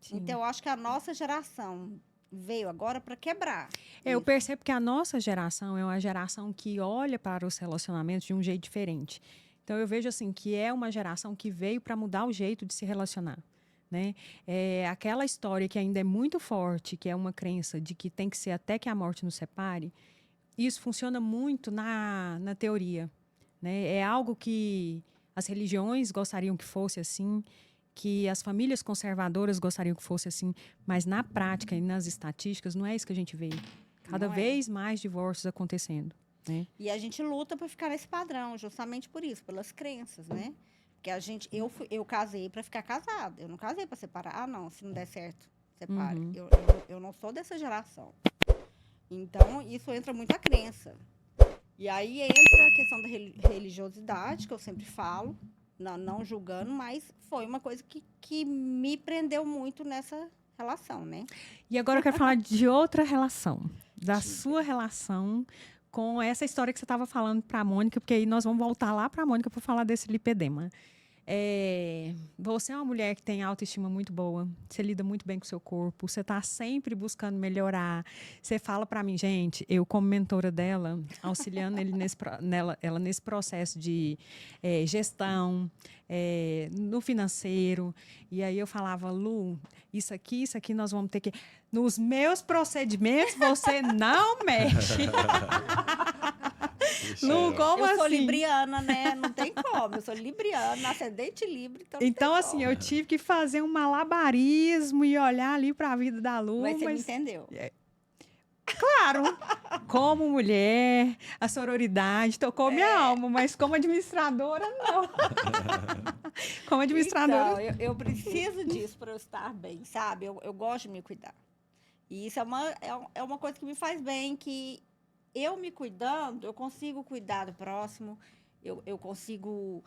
Sim. Então, eu acho que a nossa geração veio agora para quebrar. Eu percebo que a nossa geração é uma geração que olha para os relacionamentos de um jeito diferente. Então, eu vejo assim que é uma geração que veio para mudar o jeito de se relacionar. Né? Aquela história que ainda é muito forte, que é uma crença de que tem que ser até que a morte nos separe, isso funciona muito na teoria. Né? É algo que as religiões gostariam que fosse assim, que as famílias conservadoras gostariam que fosse assim, mas na prática e nas estatísticas não é isso que a gente vê. Cada vez mais divórcios acontecendo. Né? E a gente luta para ficar nesse padrão, justamente por isso, pelas crenças, né? Porque eu casei para ficar casada, eu não casei para separar. Ah, não, se não der certo, separa. Uhum. Eu não sou dessa geração. Então, isso entra muito a crença. E aí entra a questão da religiosidade, que eu sempre falo, não julgando, mas foi uma coisa que me prendeu muito nessa relação, né? E agora eu quero falar de outra relação, da sua relação com essa história que você estava falando para a Mônica, porque aí nós vamos voltar lá para a Mônica para falar desse lipedema. Você é uma mulher que tem autoestima muito boa, você lida muito bem com o seu corpo, você está sempre buscando melhorar. Você fala para mim, gente, eu como mentora dela, auxiliando ela nesse processo de gestão, no financeiro. E aí eu falava, Lu, isso aqui nós vamos ter que... Nos meus procedimentos, você não mexe. Lu, como assim? Eu sou libriana, né? Não tem como. Eu sou libriana, ascendente Libra. Então assim, eu tive que fazer um malabarismo e olhar ali para a vida da Lu. Mas você me entendeu. Claro, como mulher, a sororidade tocou minha alma, mas como administradora, não. Como administradora. Então, eu preciso disso para eu estar bem, sabe? Eu gosto de me cuidar. E isso é uma coisa que me faz bem, que eu me cuidando, eu consigo cuidar do próximo, eu consigo...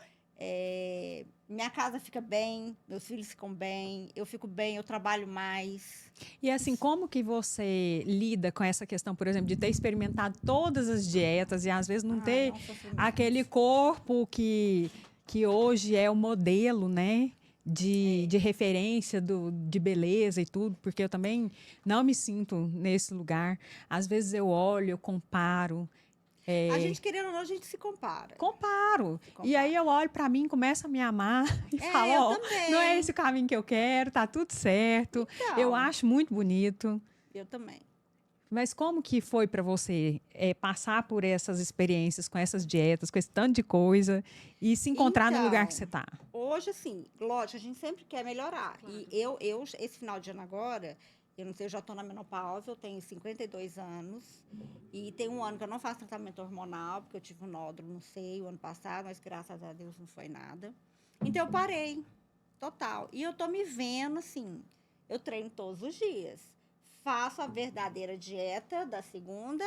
minha casa fica bem, meus filhos ficam bem, eu fico bem, eu trabalho mais. E assim, como que você lida com essa questão, por exemplo, de ter experimentado todas as dietas e às vezes não ter não sofri aquele corpo que hoje é o modelo, né? De referência de beleza e tudo, porque eu também não me sinto nesse lugar. Às vezes eu olho, eu comparo. A gente, querendo ou não, a gente se compara. Comparo. Se compara. E aí eu olho pra mim, começo a me amar e falo, eu ó, também. não é esse o caminho que eu quero, tá tudo certo. Então, Eu acho muito bonito. Eu também. Mas como que foi para você passar por essas experiências, com essas dietas, com esse tanto de coisa e se encontrar no lugar que você está? Hoje, assim, lógico, a gente sempre quer melhorar. Claro. E eu, esse final de ano agora, eu não sei, eu já estou na menopausa, eu tenho 52 anos. E tem um ano que eu não faço tratamento hormonal, porque eu tive um nódulo, não sei, o ano passado, mas graças a Deus não foi nada. Então, eu parei, total. E eu estou me vendo, assim, eu treino todos os dias. Faço a verdadeira dieta da segunda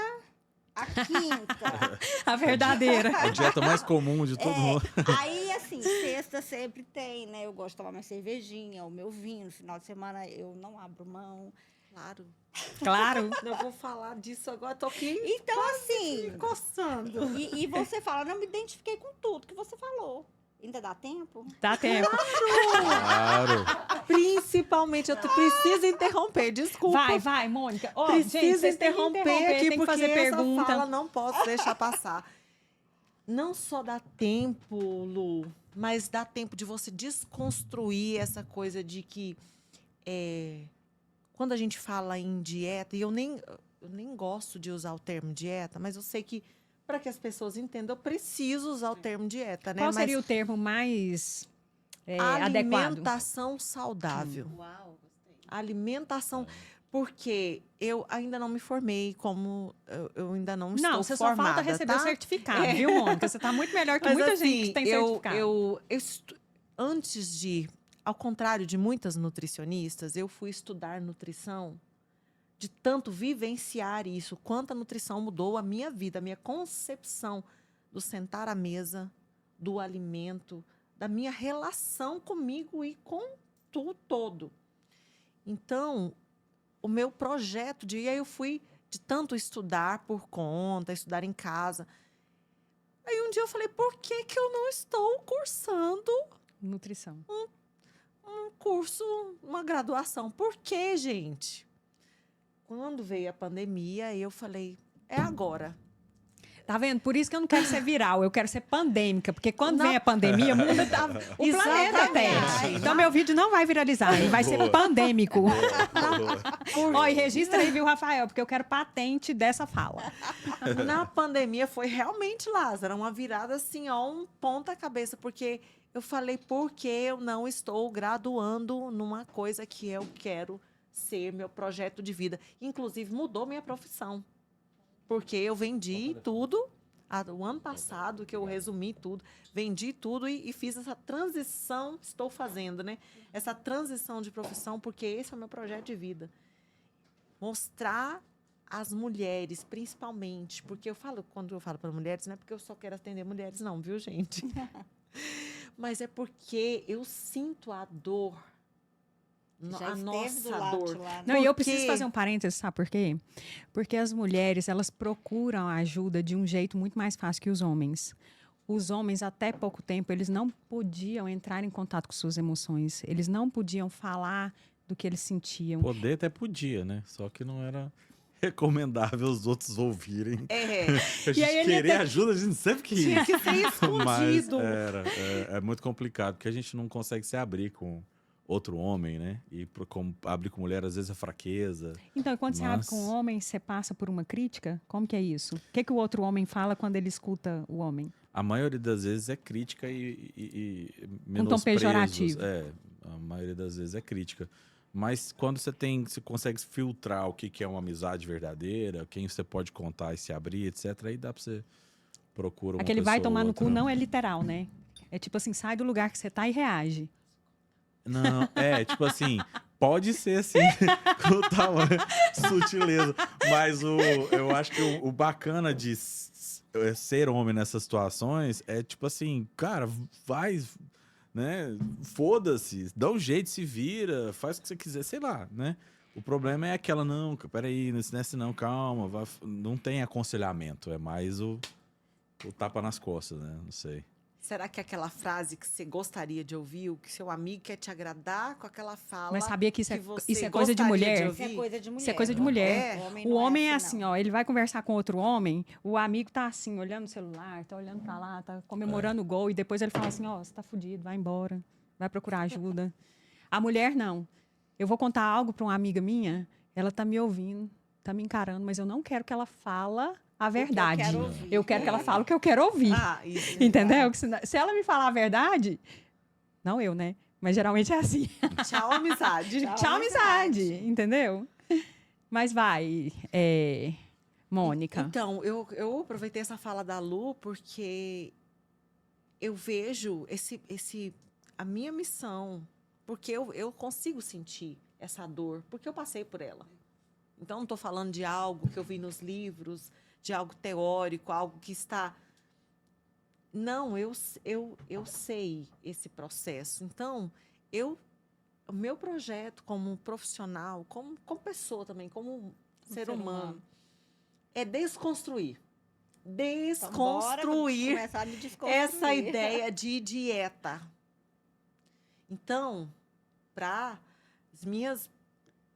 à quinta. A verdadeira. A dieta mais comum de todo mundo. Aí, assim, sexta sempre tem, né? Eu gosto de tomar minha cervejinha, o meu vinho. No final de semana eu não abro mão. Claro. Claro. Eu vou falar disso agora, tô aqui Então, assim... me coçando. E você fala, não me identifiquei com tudo que você falou. Ainda dá tempo? Dá tempo. Claro. Principalmente, eu preciso interromper, desculpa. Vai, Mônica. Ó, Preciso gente, vocês têm que interromper aqui, tem que porque fazer essa pergunta. fala não posso deixar passar. Não só dá tempo, Lu, mas dá tempo de você desconstruir essa coisa de que quando a gente fala em dieta, e eu nem gosto de usar o termo dieta, mas eu sei que para que as pessoas entendam, eu preciso usar o termo dieta, né? Qual seria o termo mais adequado? Alimentação saudável. Uau, gostei. Alimentação, porque eu ainda não me formei, como eu ainda não estou Não, você formada, só falta receber tá? o certificado, viu, Mônica? Você está muito melhor que Mas, muita assim, gente que tem certificado. Antes de, ao contrário de muitas nutricionistas, eu fui estudar nutrição, de tanto vivenciar isso, quanto a nutrição mudou a minha vida, a minha concepção do sentar à mesa, do alimento, da minha relação comigo e com tudo todo. Então, o meu projeto e aí eu fui de tanto estudar por conta, estudar em casa. Aí um dia eu falei, por que que eu não estou cursando Nutrição. um curso, uma graduação? Por que, gente? Quando veio a pandemia, eu falei, é agora. Tá vendo? Por isso que eu não quero ser viral, eu quero ser pandêmica, porque quando vem a pandemia, muda o planeta Terra. Então, meu vídeo não vai viralizar, ele vai ser pandêmico. Ó, e registra aí, viu, Rafael, porque eu quero patente dessa fala. Na pandemia foi realmente, Lázaro, uma virada assim, ó, um ponta-cabeça, porque eu falei, por que eu não estou graduando numa coisa que eu quero ser meu projeto de vida? Inclusive, mudou minha profissão. Porque eu vendi tudo, o ano passado, que eu resumi tudo, vendi tudo e fiz essa transição, estou fazendo, né? Essa transição de profissão, porque esse é o meu projeto de vida. Mostrar às mulheres, principalmente, porque quando eu falo para mulheres, não é porque eu só quero atender mulheres, não, viu, gente? Mas é porque eu sinto a dor. A nossa dor. Não, e eu preciso fazer um parênteses, sabe por quê? Porque as mulheres, elas procuram a ajuda de um jeito muito mais fácil que os homens. Os homens, até pouco tempo, eles não podiam entrar em contato com suas emoções. Eles não podiam falar do que eles sentiam. Poder até podia, né? Só que não era recomendável os outros ouvirem. A gente querer ajuda, a gente sempre quis. Tinha que ser escondido. Mas é muito complicado, porque a gente não consegue se abrir com outro homem, né? E abrir com mulher, às vezes, é fraqueza. Então, quando você abre com um homem, você passa por uma crítica? Como que é isso? O que o outro homem fala quando ele escuta o homem? A maioria das vezes é crítica e Um tom pejorativo. A maioria das vezes é crítica. Mas quando você consegue filtrar o que é uma amizade verdadeira, quem você pode contar e se abrir, etc., aí dá pra você procurar uma Aquele pessoa vai tomar ou no cu outra. não é literal, né? É tipo assim, sai do lugar que você tá e reage. Não, tipo assim, pode ser assim, com tamanho, sutileza. Mas eu acho que o bacana de ser homem nessas situações é tipo assim, cara, vai, né? Foda-se, dá um jeito, se vira, faz o que você quiser, sei lá, né? O problema é aquela, não, peraí, nesse não, calma, não tem aconselhamento, é mais o tapa nas costas, né? Não sei. Será que é aquela frase que você gostaria de ouvir, o que seu amigo quer te agrar com aquela fala? Mas sabia que que você isso é coisa de gostaria mulher? Isso é coisa de mulher. Isso é coisa de mulher. É. O não homem é não. assim, ó, ele vai conversar com outro homem, o amigo tá assim, olhando o celular, tá olhando pra lá, tá comemorando o gol, e depois ele fala assim, ó, você tá fudido, vai embora, vai procurar ajuda. A mulher, não. Eu vou contar algo pra uma amiga minha, ela tá me ouvindo, tá me encarando, mas eu não quero que ela fala a verdade. quero ouvir. Eu quero que ela fale o que eu quero ouvir. Ah, isso. Entendeu? Que se ela me falar a verdade, não eu, né? Mas geralmente é assim. Tchau, amizade. Tchau, amizade. Entendeu? Mas vai, Mônica. Então, eu aproveitei essa fala da Lu porque eu vejo a minha missão, porque eu consigo sentir essa dor, porque eu passei por ela. Então, não estou falando de algo que eu vi nos livros, de algo teórico, algo que está... Não, eu sei esse processo. Então, o meu projeto como profissional, como pessoa também, como ser humano, é desconstruir. Então, bora Desconstruir começar a me desconstruir. essa ideia de dieta. Então, para as minhas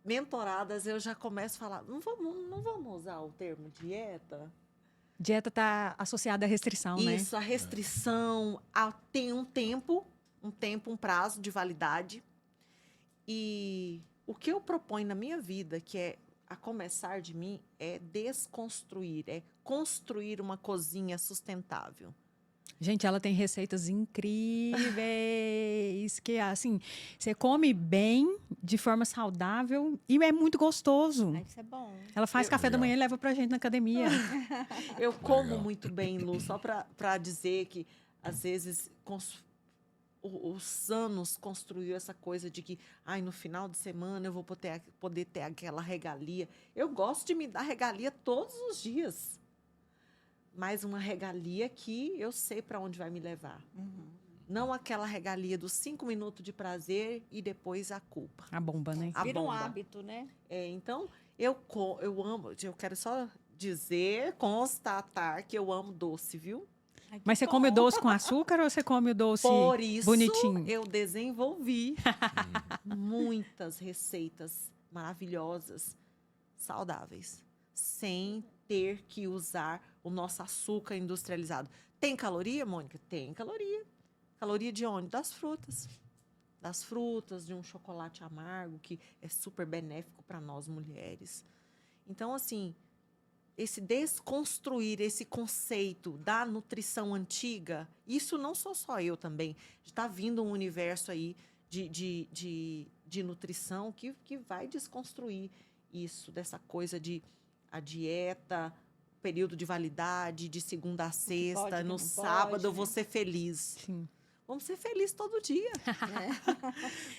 mentoradas, eu já começo a falar, não vamos usar o termo dieta? Dieta está associada à restrição, né? Isso, a restrição, tem um prazo de validade. E o que eu proponho na minha vida, que é a começar de mim, é desconstruir, é construir uma cozinha sustentável. Gente, ela tem receitas incríveis, que assim, você come bem, de forma saudável, e é muito gostoso. Ai, isso é bom. Ela faz café da Legal. manhã e leva pra gente na academia. Eu como Legal. muito bem, Lu, só para dizer que, às vezes, os anos construiu essa coisa de que, no final de semana eu vou poder ter aquela regalia. Eu gosto de me dar regalia todos os dias. Mas uma regalia que eu sei para onde vai me levar. Não aquela regalia dos 5 minutos de prazer e depois a culpa. A bomba, né? A Vira um bomba. hábito, né? Então, eu amo, eu quero só constatar que eu amo doce, viu? Ai, que Mas você bom. come o doce com açúcar ou você come o doce Por isso, bonitinho? eu desenvolvi muitas receitas maravilhosas, saudáveis, sem ter que usar o nosso açúcar industrializado. Tem caloria, Mônica? Tem caloria. Caloria de onde? Das frutas. Das frutas, de um chocolate amargo, que é super benéfico para nós mulheres. Então, assim, esse desconstruir esse conceito da nutrição antiga, isso não sou só eu também. Está vindo um universo aí de nutrição que vai desconstruir isso, dessa coisa de a dieta, período de validade, de segunda a sexta, pode, o que no não sábado pode, eu vou né? ser feliz. Sim. Vamos ser felizes todo dia.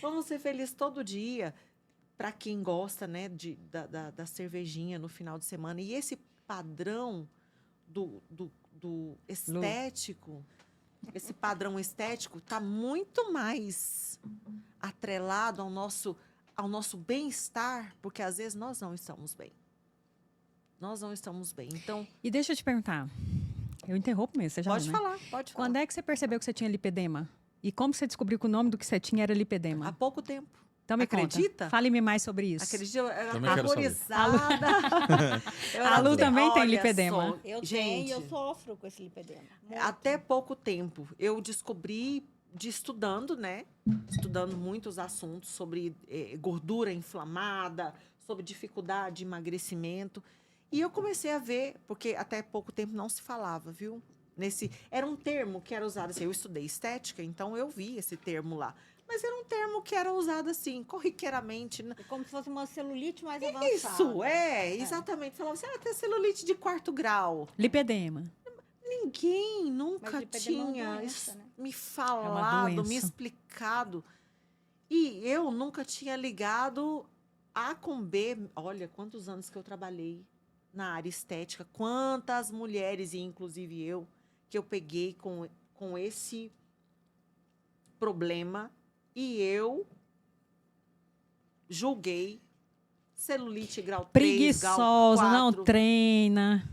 Vamos ser felizes todo dia. Para quem gosta, né, da cervejinha no final de semana. E esse padrão do estético, esse padrão estético está muito mais atrelado ao nosso bem-estar, porque às vezes nós não estamos bem. Nós não estamos bem. Então, E deixa eu te perguntar. Eu interrompo mesmo, você já pode né? falar, pode falar. Quando é que você percebeu que você tinha lipedema? E como você descobriu que o nome do que você tinha era Há lipedema? pouco tempo. Então me Acredita? conta. Fale-me mais sobre isso. Acredito, eu era Também quero saber. aterrorizada. Eu A Lu era- também tem olha lipedema. só, Eu gente, tenho, eu sofro com esse lipedema. Muito. até pouco tempo, eu descobri, estudando, né? Estudando muitos assuntos sobre gordura inflamada, sobre dificuldade de emagrecimento. E eu comecei a ver, porque até pouco tempo não se falava, viu? Era um termo que era usado assim. Eu estudei estética, então eu vi esse termo lá. Mas era um termo que era usado assim, corriqueiramente. É como se fosse uma celulite mais avançada. Isso, exatamente. Falava assim, tem celulite de 4º grau. Lipedema. Ninguém nunca lipedema é uma tinha doença, né? me falado, me doença. explicado. E eu nunca tinha ligado A com B. Olha, quantos anos que eu trabalhei na área estética. Quantas mulheres, e inclusive eu, que eu peguei com esse problema. E eu julguei celulite grau 3, grau 4. Preguiçosa, não treina.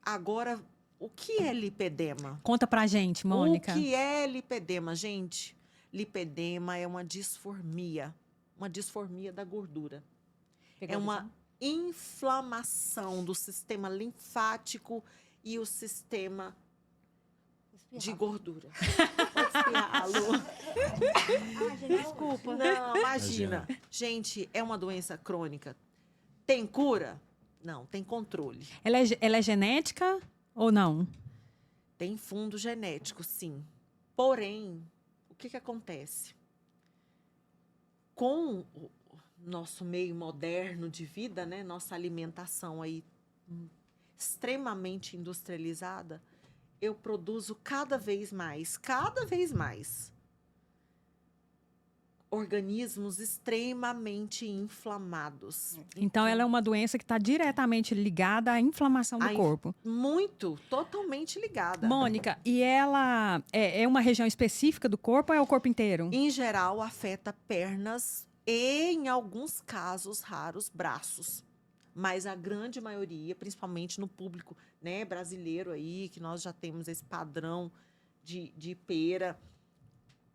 Agora, o que é lipedema? Conta pra gente, Mônica. O que é lipedema, gente? Lipedema é uma disformia da gordura. Pegou É a uma visão? inflamação do sistema linfático e o sistema de gordura. Pode espirrar, Lu. Ah, gente, desculpa. Não, imagina. Gente, é uma doença crônica. Tem cura? Não, tem controle. Ela é genética ou não? Tem fundo genético, sim. Porém, o que acontece? Com o nosso meio moderno de vida, né, nossa alimentação aí extremamente industrializada, eu produzo cada vez mais organismos extremamente inflamados. Então, ela é uma doença que está diretamente ligada à inflamação do corpo. Muito, totalmente ligada. Mônica, e ela é uma região específica do corpo ou é o corpo inteiro? Em geral, afeta pernas e, em alguns casos raros, braços. Mas a grande maioria, principalmente no público, né, brasileiro aí, que nós já temos esse padrão de pera,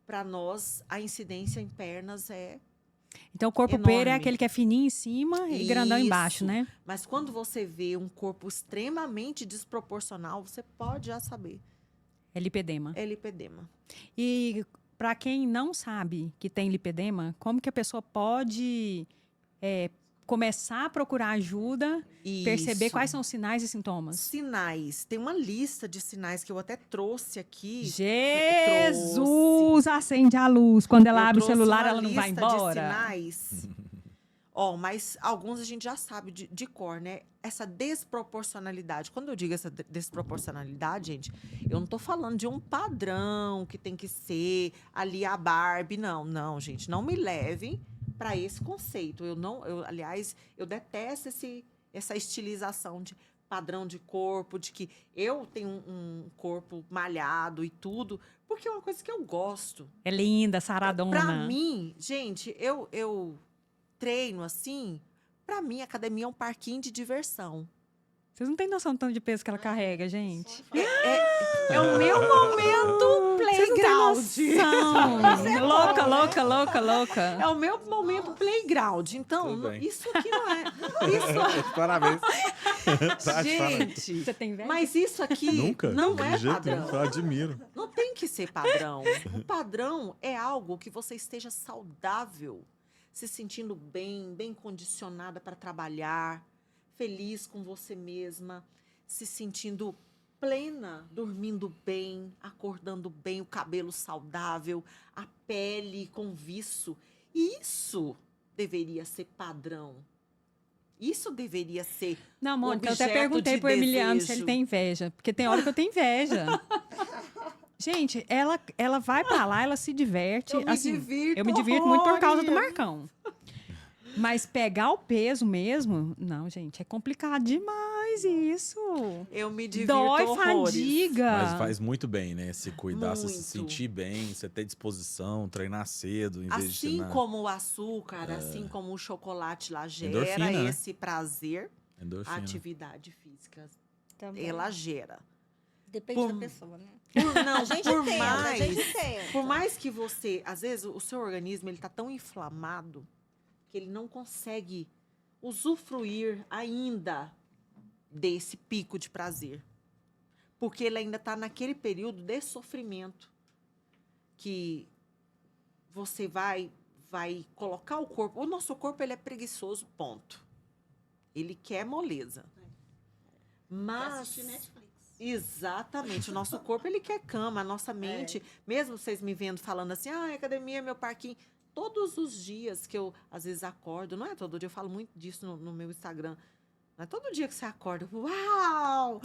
para nós, a incidência em pernas é... Então, o corpo enorme. pera é aquele que é fininho em cima e grandão embaixo, Isso. né? Mas quando você vê um corpo extremamente desproporcional, você pode já saber. É lipedema. É lipedema. E para quem não sabe que tem lipedema, como que a pessoa pode começar a procurar ajuda, perceber Isso. quais são os sinais e sintomas? Sinais. Tem uma lista de sinais que eu até trouxe aqui. Jesus acende a luz. Quando ela Eu abre o trouxe celular, uma ela não vai lista de embora. sinais. Mas alguns a gente já sabe de cor, né? Essa desproporcionalidade. Quando eu digo essa desproporcionalidade, gente, eu não tô falando de um padrão que tem que ser ali a Barbie. Não, gente. Não me levem para esse conceito. Aliás, eu detesto essa estilização de padrão de corpo, de que eu tenho um corpo malhado e tudo, porque é uma coisa que eu gosto. É linda, saradona. Pra mim, gente, eu treino assim, pra mim, a academia é um parquinho de diversão. Vocês não têm noção do tanto de peso que ela carrega, gente. É o meu momento playground. Louca. É o meu momento playground. Então, Tudo bem. isso aqui não é... Parabéns. Tá, Gente, Você tem inveja? mas isso aqui Nunca. não De é jeito nenhum, padrão. eu admiro. Não tem que ser padrão. O padrão é algo que você esteja saudável, se sentindo bem condicionada para trabalhar, feliz com você mesma, se sentindo plena, dormindo bem, acordando bem, o cabelo saudável, a pele com viço. Isso deveria ser padrão. Isso deveria ser Não, Mônica, eu até objeto perguntei de pro Emiliano se desejo. ele tem inveja. Porque tem hora que eu tenho inveja. Gente, ela vai pra lá, ela se diverte. Eu me assim, divirto eu me divirto muito por causa do horrores. Marcão. Mas pegar o peso mesmo, não, gente, é complicado demais isso. Eu me divirto Dói, horrores. fadiga. Mas faz muito bem, né? Se cuidar, você se Muito. sentir bem, você ter disposição, treinar cedo, em vez de Assim treinar. como o açúcar, assim como o chocolate lá gera Endorfina, né? esse prazer, a Endorfina. atividade física, Também. ela gera. Depende Por- da pessoa, né? Não, A gente por tenta, mais, a gente tenta. por mais que você, às vezes o seu organismo ele tá tão inflamado que ele não consegue usufruir ainda desse pico de prazer. Porque ele ainda está naquele período de sofrimento que você vai colocar o corpo. O nosso corpo ele é preguiçoso, ponto. Ele quer moleza. Mas assistir Netflix. Exatamente. O nosso corpo, ele quer cama. A nossa mente, mesmo vocês me vendo falando assim, academia é meu parquinho. Todos os dias que eu, às vezes, acordo, não é todo dia, eu falo muito disso no meu Instagram. Não é todo dia que você acorda, uau!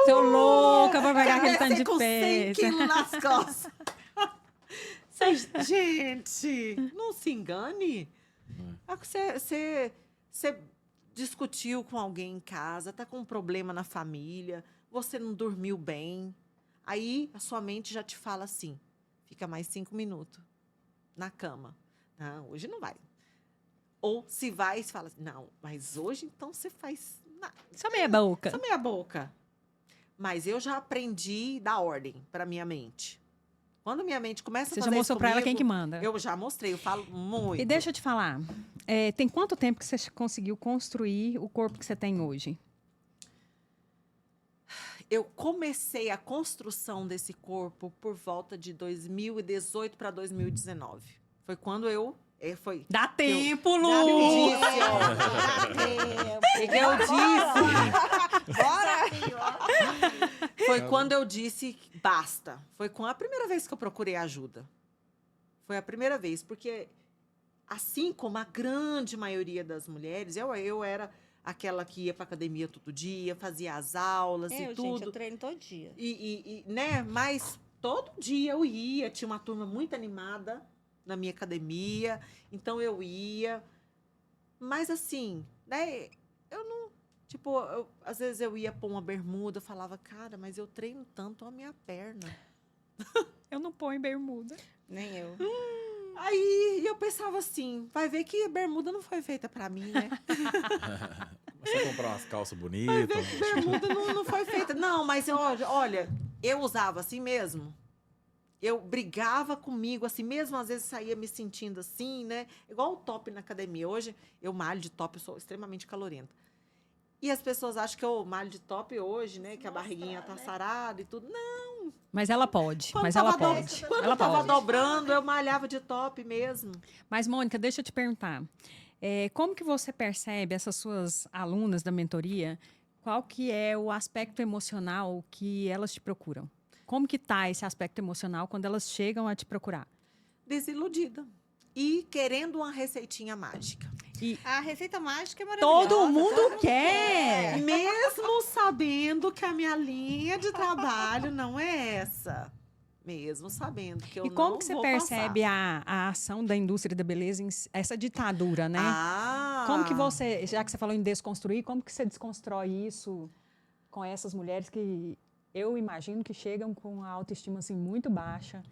Tô louca pra pegar aquele tanto Comecei de com 100 peso. quilos nas costas. Gente, não se engane. Você discutiu com alguém em casa, tá com um problema na família, você não dormiu bem. Aí a sua mente já te fala assim: fica mais 5 minutos na cama. Não, hoje não vai. Ou se vai, você fala assim, não, mas hoje então você faz Só meia boca. só meia boca. Mas eu já aprendi dar ordem para minha mente. Quando minha mente começa Você a já fazer mostrou isso pra ela comigo, quem que manda. eu já mostrei, eu falo muito. E deixa eu te falar, tem quanto tempo que você conseguiu construir o corpo que você tem hoje? Eu comecei a construção desse corpo por volta de 2018 para 2019. Foi quando eu... foi Dá tempo, Lu! eu disse, eu disse. Foi quando eu disse basta. Foi com a primeira vez que eu procurei ajuda. Foi a primeira vez, porque assim como a grande maioria das mulheres, eu era aquela que ia para academia todo dia, fazia as aulas e tudo. Gente, eu treino todo dia. Né? Mas todo dia eu ia, tinha uma turma muito animada na minha academia, então eu ia. Mas assim, né? Eu não... Tipo, às vezes eu ia pôr uma bermuda, eu falava, cara, mas eu treino tanto a minha perna. Eu não ponho bermuda. Nem eu. Aí eu pensava assim, vai ver que a bermuda não foi feita pra mim, né? Você comprar umas calças Vai bonitas. ver que bermuda não foi feita. Não, mas olha, eu usava assim mesmo. Eu brigava comigo assim mesmo, às vezes saía me sentindo assim, né? Igual o top na academia. Hoje eu malho de top, eu sou extremamente calorenta. E as pessoas acham que eu malho de top hoje, né? Que a barriguinha tá sarada e tudo. Não. Mas ela pode, Quando mas tava ela do- pode. Quando Ela eu tava pode. dobrando, eu malhava de top mesmo. Mas, Mônica, deixa eu te perguntar. Como que você percebe essas suas alunas da mentoria? Qual que é o aspecto emocional que elas te procuram? Como que tá esse aspecto emocional quando elas chegam a te procurar? Desiludida. E querendo uma receitinha mágica. A receita mágica é maravilhosa. Todo mundo quer! Mesmo sabendo que a minha linha de trabalho não é essa. Mesmo sabendo que eu E como não que você vou percebe passar. a ação da indústria da beleza, essa ditadura, né? Como que você, já que você falou em desconstruir, como que você desconstrói isso com essas mulheres que eu imagino que chegam com a autoestima assim muito baixa,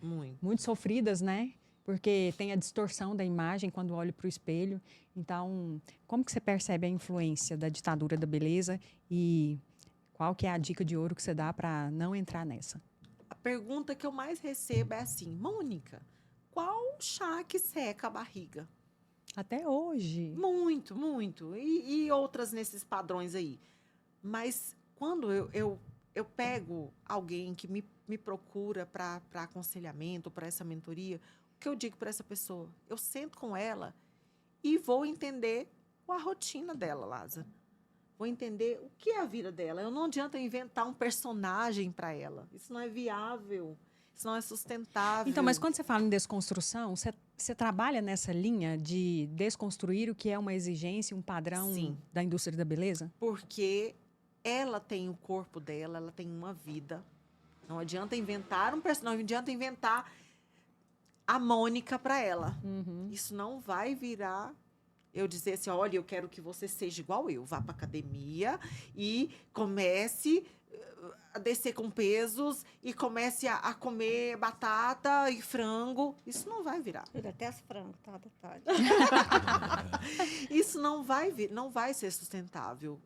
muito sofridas, né? Porque tem a distorção da imagem quando olho para o espelho. Então, como que você percebe a influência da ditadura da beleza e qual que é a dica de ouro que você dá para não entrar nessa? A pergunta que eu mais recebo é assim, Mônica, qual chá que seca a barriga? Até hoje. Muito, muito. E outras nesses padrões aí. Mas quando eu pego alguém que me procura para aconselhamento, para essa mentoria, o que eu digo para essa pessoa? Eu sento com ela e vou entender a rotina dela, Lázaro. Vou entender o que é a vida dela. Eu não adianta inventar um personagem para ela. Isso não é viável. Isso não é sustentável. Então, mas quando você fala em desconstrução, você trabalha nessa linha de desconstruir o que é uma exigência, um padrão Sim. da indústria da beleza? Porque ela tem o corpo dela, ela tem uma vida. Não adianta inventar um personagem, não adianta inventar a Mônica para ela. Isso não vai virar eu dizer assim, olha, eu quero que você seja igual eu. Vá para academia e comece a descer com pesos e comece a comer batata e frango. Isso não vai virar. Eu detesto frango, tá? Detalhe. Isso não vai ser sustentável.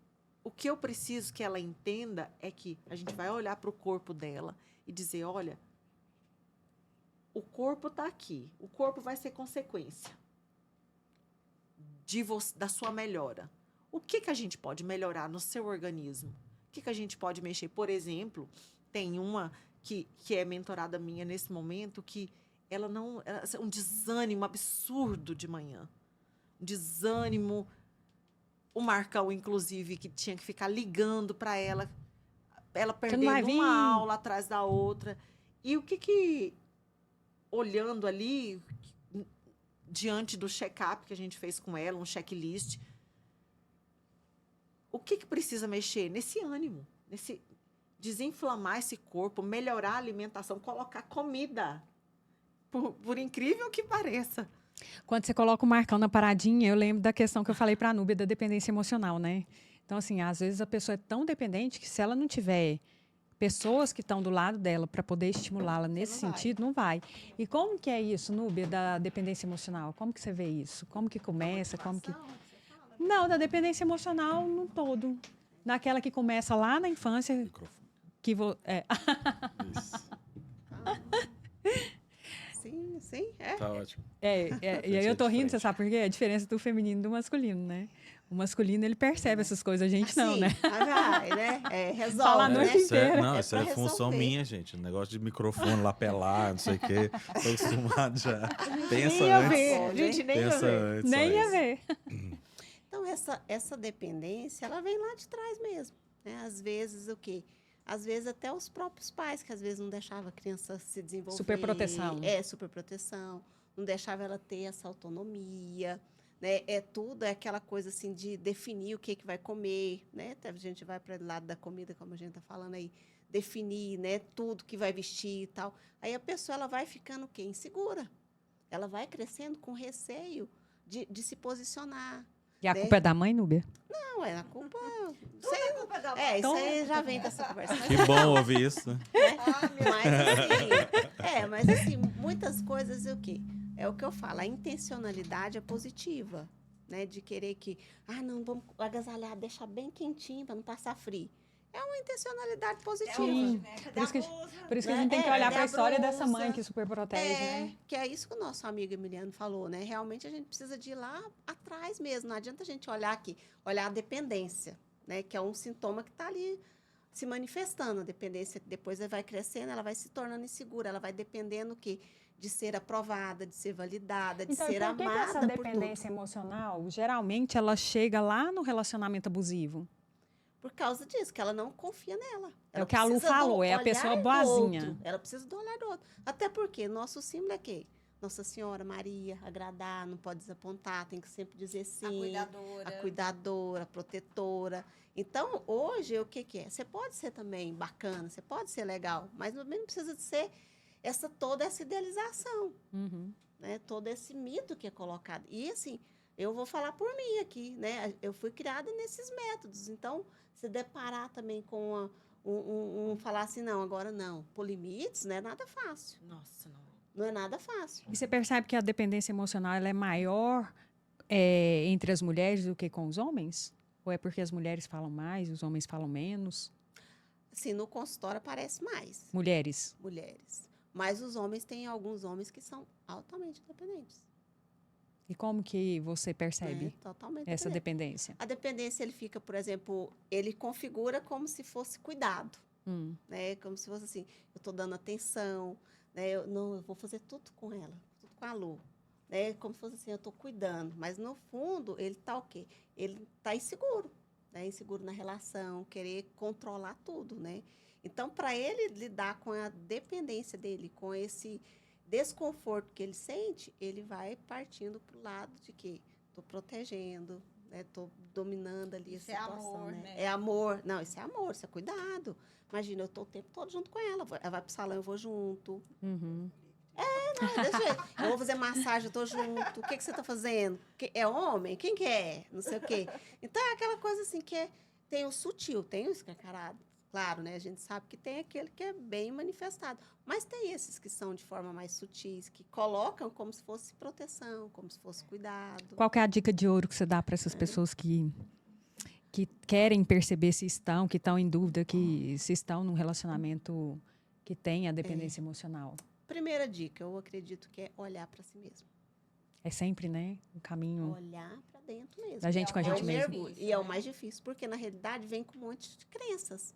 O que eu preciso que ela entenda é que a gente vai olhar para o corpo dela e dizer, olha, o corpo está aqui. O corpo vai ser consequência da sua melhora. O que a gente pode melhorar no seu organismo? O que a gente pode mexer? Por exemplo, tem uma que é mentorada minha nesse momento que ela não... um desânimo absurdo de manhã. Um desânimo... O Marcão, inclusive, que tinha que ficar ligando para ela ela não vai perdendo vir. uma aula atrás da outra. E o que olhando ali, diante do check-up que a gente fez com ela, um checklist, o que precisa mexer? Nesse ânimo, nesse desinflamar esse corpo, melhorar a alimentação, colocar comida. Por incrível que pareça. Quando você coloca o Marcão na paradinha, eu lembro da questão que eu falei para a Núbia da dependência emocional, né? Então, assim, às vezes a pessoa é tão dependente que se ela não tiver pessoas que estão do lado dela para poder estimulá-la nesse sentido, não vai. E como que é isso, Núbia, da dependência emocional? Como que você vê isso? Como que começa? Como que... Não, da dependência emocional no todo. Naquela que começa lá na infância. Microfone. Que Isso. Sim, é. Tá ótimo. E aí eu tô rindo, você sabe por quê? É a diferença do feminino e do masculino, né? O masculino, ele percebe essas coisas, a gente não, Assim, né? vai, né? Resolve, Fala a né? noite inteira. Não, É isso pra é função resolver. minha, gente. O negócio de microfone, lapelar, não sei o quê. Tô acostumado já. Pensa Nem ia antes. ver, a gente nem ia Pensa ver. antes. Nem só ia isso. ver. Então, essa dependência, ela vem lá de trás mesmo. Né? Às vezes, o quê? Às vezes, até os próprios pais, que às vezes não deixavam a criança se desenvolver. Superproteção. Superproteção. Não deixava ela ter essa autonomia. Né? Tudo é aquela coisa assim de definir o que vai comer. Né? Até a gente vai para o lado da comida, como a gente está falando aí. Definir, né? Tudo que vai vestir e tal. Aí a pessoa ela vai ficando o quê? Insegura. Ela vai crescendo com receio de se posicionar. E a né? culpa é da mãe, Núbia? Não, a culpa. Tudo é culpa da Isso Então- aí já vem dessa conversa. Que bom ouvir isso, né? Mas assim, muitas coisas é o quê? É o que eu falo, a intencionalidade é positiva, né? De querer que, não, vamos agasalhar, deixar bem quentinho para não passar frio. É uma intencionalidade positiva. Sim. Por isso que a gente tem que olhar para a história dessa mãe que super protege, né? Que é isso que o nosso amigo Emiliano falou, né? Realmente a gente precisa de ir lá atrás mesmo. Não adianta a gente olhar aqui, olhar a dependência, né? Que é um sintoma que está ali se manifestando. A dependência depois ela vai crescendo, ela vai se tornando insegura, ela vai dependendo que de ser aprovada, de ser validada, de Então, ser por que amada essa por dependência tudo. emocional, geralmente, ela chega lá no relacionamento abusivo? Por causa disso, que ela não confia nela. É Ela o que a Lu precisa do falou, é a olhar pessoa do boazinha. outro. Ela precisa do olhar do outro. Até porque nosso símbolo é quê? Nossa Senhora, Maria, agradar, não pode desapontar, tem que sempre dizer sim. A cuidadora. A cuidadora, a protetora. Então, hoje, o que é? Você pode ser também bacana, você pode ser legal, mas também não precisa de ser toda essa idealização, Uhum. né? Todo esse mito que é colocado. E, assim, eu vou falar por mim aqui, né? Eu fui criada nesses métodos. Então, se deparar também com falar assim, não, agora não. Por limites, não é nada fácil. Nossa, não. Não é nada fácil. E você percebe que a dependência emocional ela é maior entre as mulheres do que com os homens? Ou é porque as mulheres falam mais e os homens falam menos? Assim, no consultório aparece mais Mulheres. mulheres. Mas os homens, tem alguns homens que são altamente dependentes. E como que você percebe Né? Totalmente essa dependente. dependência? A dependência, ele fica, por exemplo, ele configura como se fosse cuidado. Né? Como se fosse assim, eu estou dando atenção, né? Eu vou fazer tudo com ela, tudo com a Lu. Né? Como se fosse assim, eu estou cuidando. Mas, no fundo, ele está o quê? Ele está inseguro. Né? Inseguro na relação, querer controlar tudo. Né? Então, para ele lidar com a dependência dele, com esse desconforto que ele sente, ele vai partindo para o lado de que estou protegendo, estou dominando ali Isso a situação. é amor, né? né? É amor. Não, isso é amor, isso é cuidado. Imagina, eu estou o tempo todo junto com ela. Ela vai para o salão, eu vou junto. Uhum. Não, desse jeito. Eu vou fazer massagem, eu tô junto. O que você tá fazendo? É homem? Quem que é? Não sei o quê. Então, é aquela coisa assim que tem o sutil, tem o escancarado. Claro, né? A gente sabe que tem aquele que é bem manifestado. Mas tem esses que são de forma mais sutis, que colocam como se fosse proteção, como se fosse cuidado. Qual que é a dica de ouro que você dá para essas pessoas que querem perceber se estão, que estão em dúvida, que se estão num relacionamento que tem a dependência emocional? Primeira dica, eu acredito que é olhar para si mesmo. É sempre, né? O caminho Olhar para dentro mesmo. da gente com a É gente o mesmo. mergulho. E é o mais difícil, porque na realidade vem com um monte de crenças.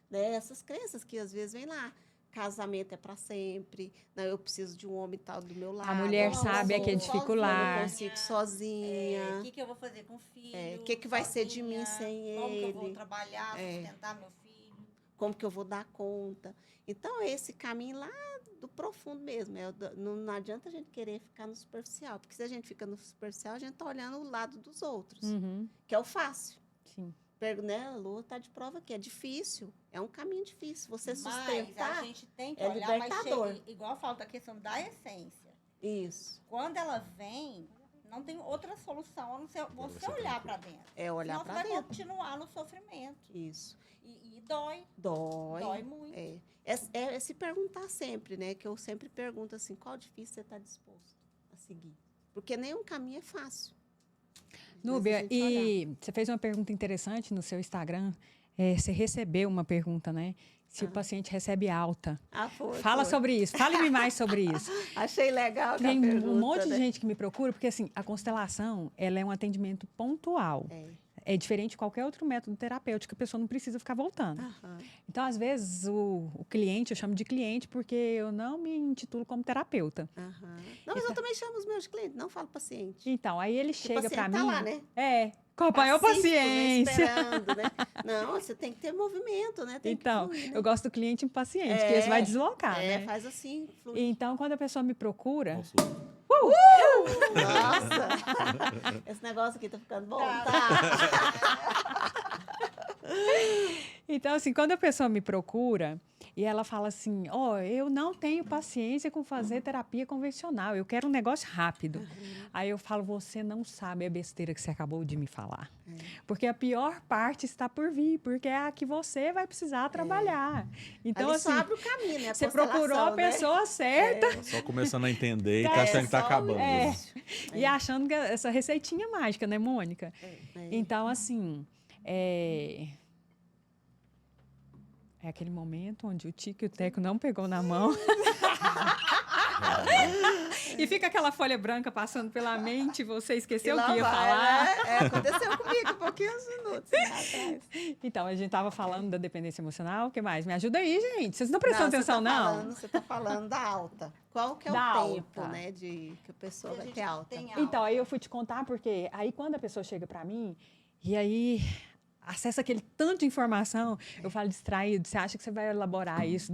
Né? Essas crenças que às vezes vêm lá. Casamento é para sempre. Não, eu preciso de um homem tal do meu lado. A mulher eu sabe não que é consigo, dificular. Eu não consigo sozinha. O que eu vou fazer com o filho? O que vai ser de mim sozinha? sem Como que eu vou ele? trabalhar, sustentar meu filho? Como que eu vou dar conta? Então, é esse caminho lá do profundo mesmo. Não adianta a gente querer ficar no superficial, porque se a gente fica no superficial, a gente está olhando o lado dos outros, que é o fácil. Sim. Né? A Lua está de prova que é difícil, é um caminho difícil. Você Mas sustentar a gente tem que é olhar, libertador. mas igual falta a questão da essência. Isso. Quando ela vem, não tem outra solução a não ser você olhar para dentro. É olhar Senão para você vai dentro. continuar no sofrimento. Isso. E dói. Dói. Dói muito. É se perguntar sempre, né? Que eu sempre pergunto assim, qual difícil você está disposto a seguir? Porque nenhum caminho é fácil. Núbia, e você fez uma pergunta interessante no seu Instagram. Você recebeu uma pergunta, né? Se o paciente recebe alta. Foi. Fala sobre isso. Fale-me mais sobre isso. Achei legal Tem a pergunta, um monte né? de gente que me procura, porque assim, a constelação, ela é um atendimento pontual. É diferente de qualquer outro método terapêutico, a pessoa não precisa ficar voltando. Então, às vezes, o cliente, eu chamo de cliente porque eu não me intitulo como terapeuta. Não, mas eu também chamo os meus clientes, não falo paciente. Então, aí ele chega para mim... Tá lá, né? Com a maior Pacífico, paciência. Né? Esperando, né? Não, você tem que ter movimento, né? Tem Então, que fluir, né? eu gosto do cliente impaciente, que esse vai deslocar, né? Faz assim, flui. Então, quando a pessoa me procura... Nossa! Esse negócio aqui tá ficando bom, tá? Então, assim, quando a pessoa me procura e ela fala assim, eu não tenho paciência com fazer terapia convencional, eu quero um negócio rápido. Aí eu falo, você não sabe a besteira que você acabou de me falar. Porque a pior parte está por vir, porque é a que você vai precisar trabalhar. Então, Ali assim, só abre o caminho, né? você procurou a pessoa certa. Só começando a entender e tá achando que tá acabando. E achando que essa receitinha mágica, né, Mônica? Então, assim, é aquele momento onde o Tico e o Teco não pegou na mão. E fica aquela folha branca passando pela mente e você esqueceu o que ia falar. Né? Aconteceu comigo pouquinhos minutos atrás. Então, a gente estava falando da dependência emocional. O que mais? Me ajuda aí, gente. Vocês não prestam atenção, não? Você está falando da alta. Qual que é Da o tempo, alta. né, que a pessoa vai ter alta? Então, aí eu fui te contar, porque aí quando a pessoa chega para mim, e aí acessa aquele tanto de informação, eu falo distraído, você acha que você vai elaborar isso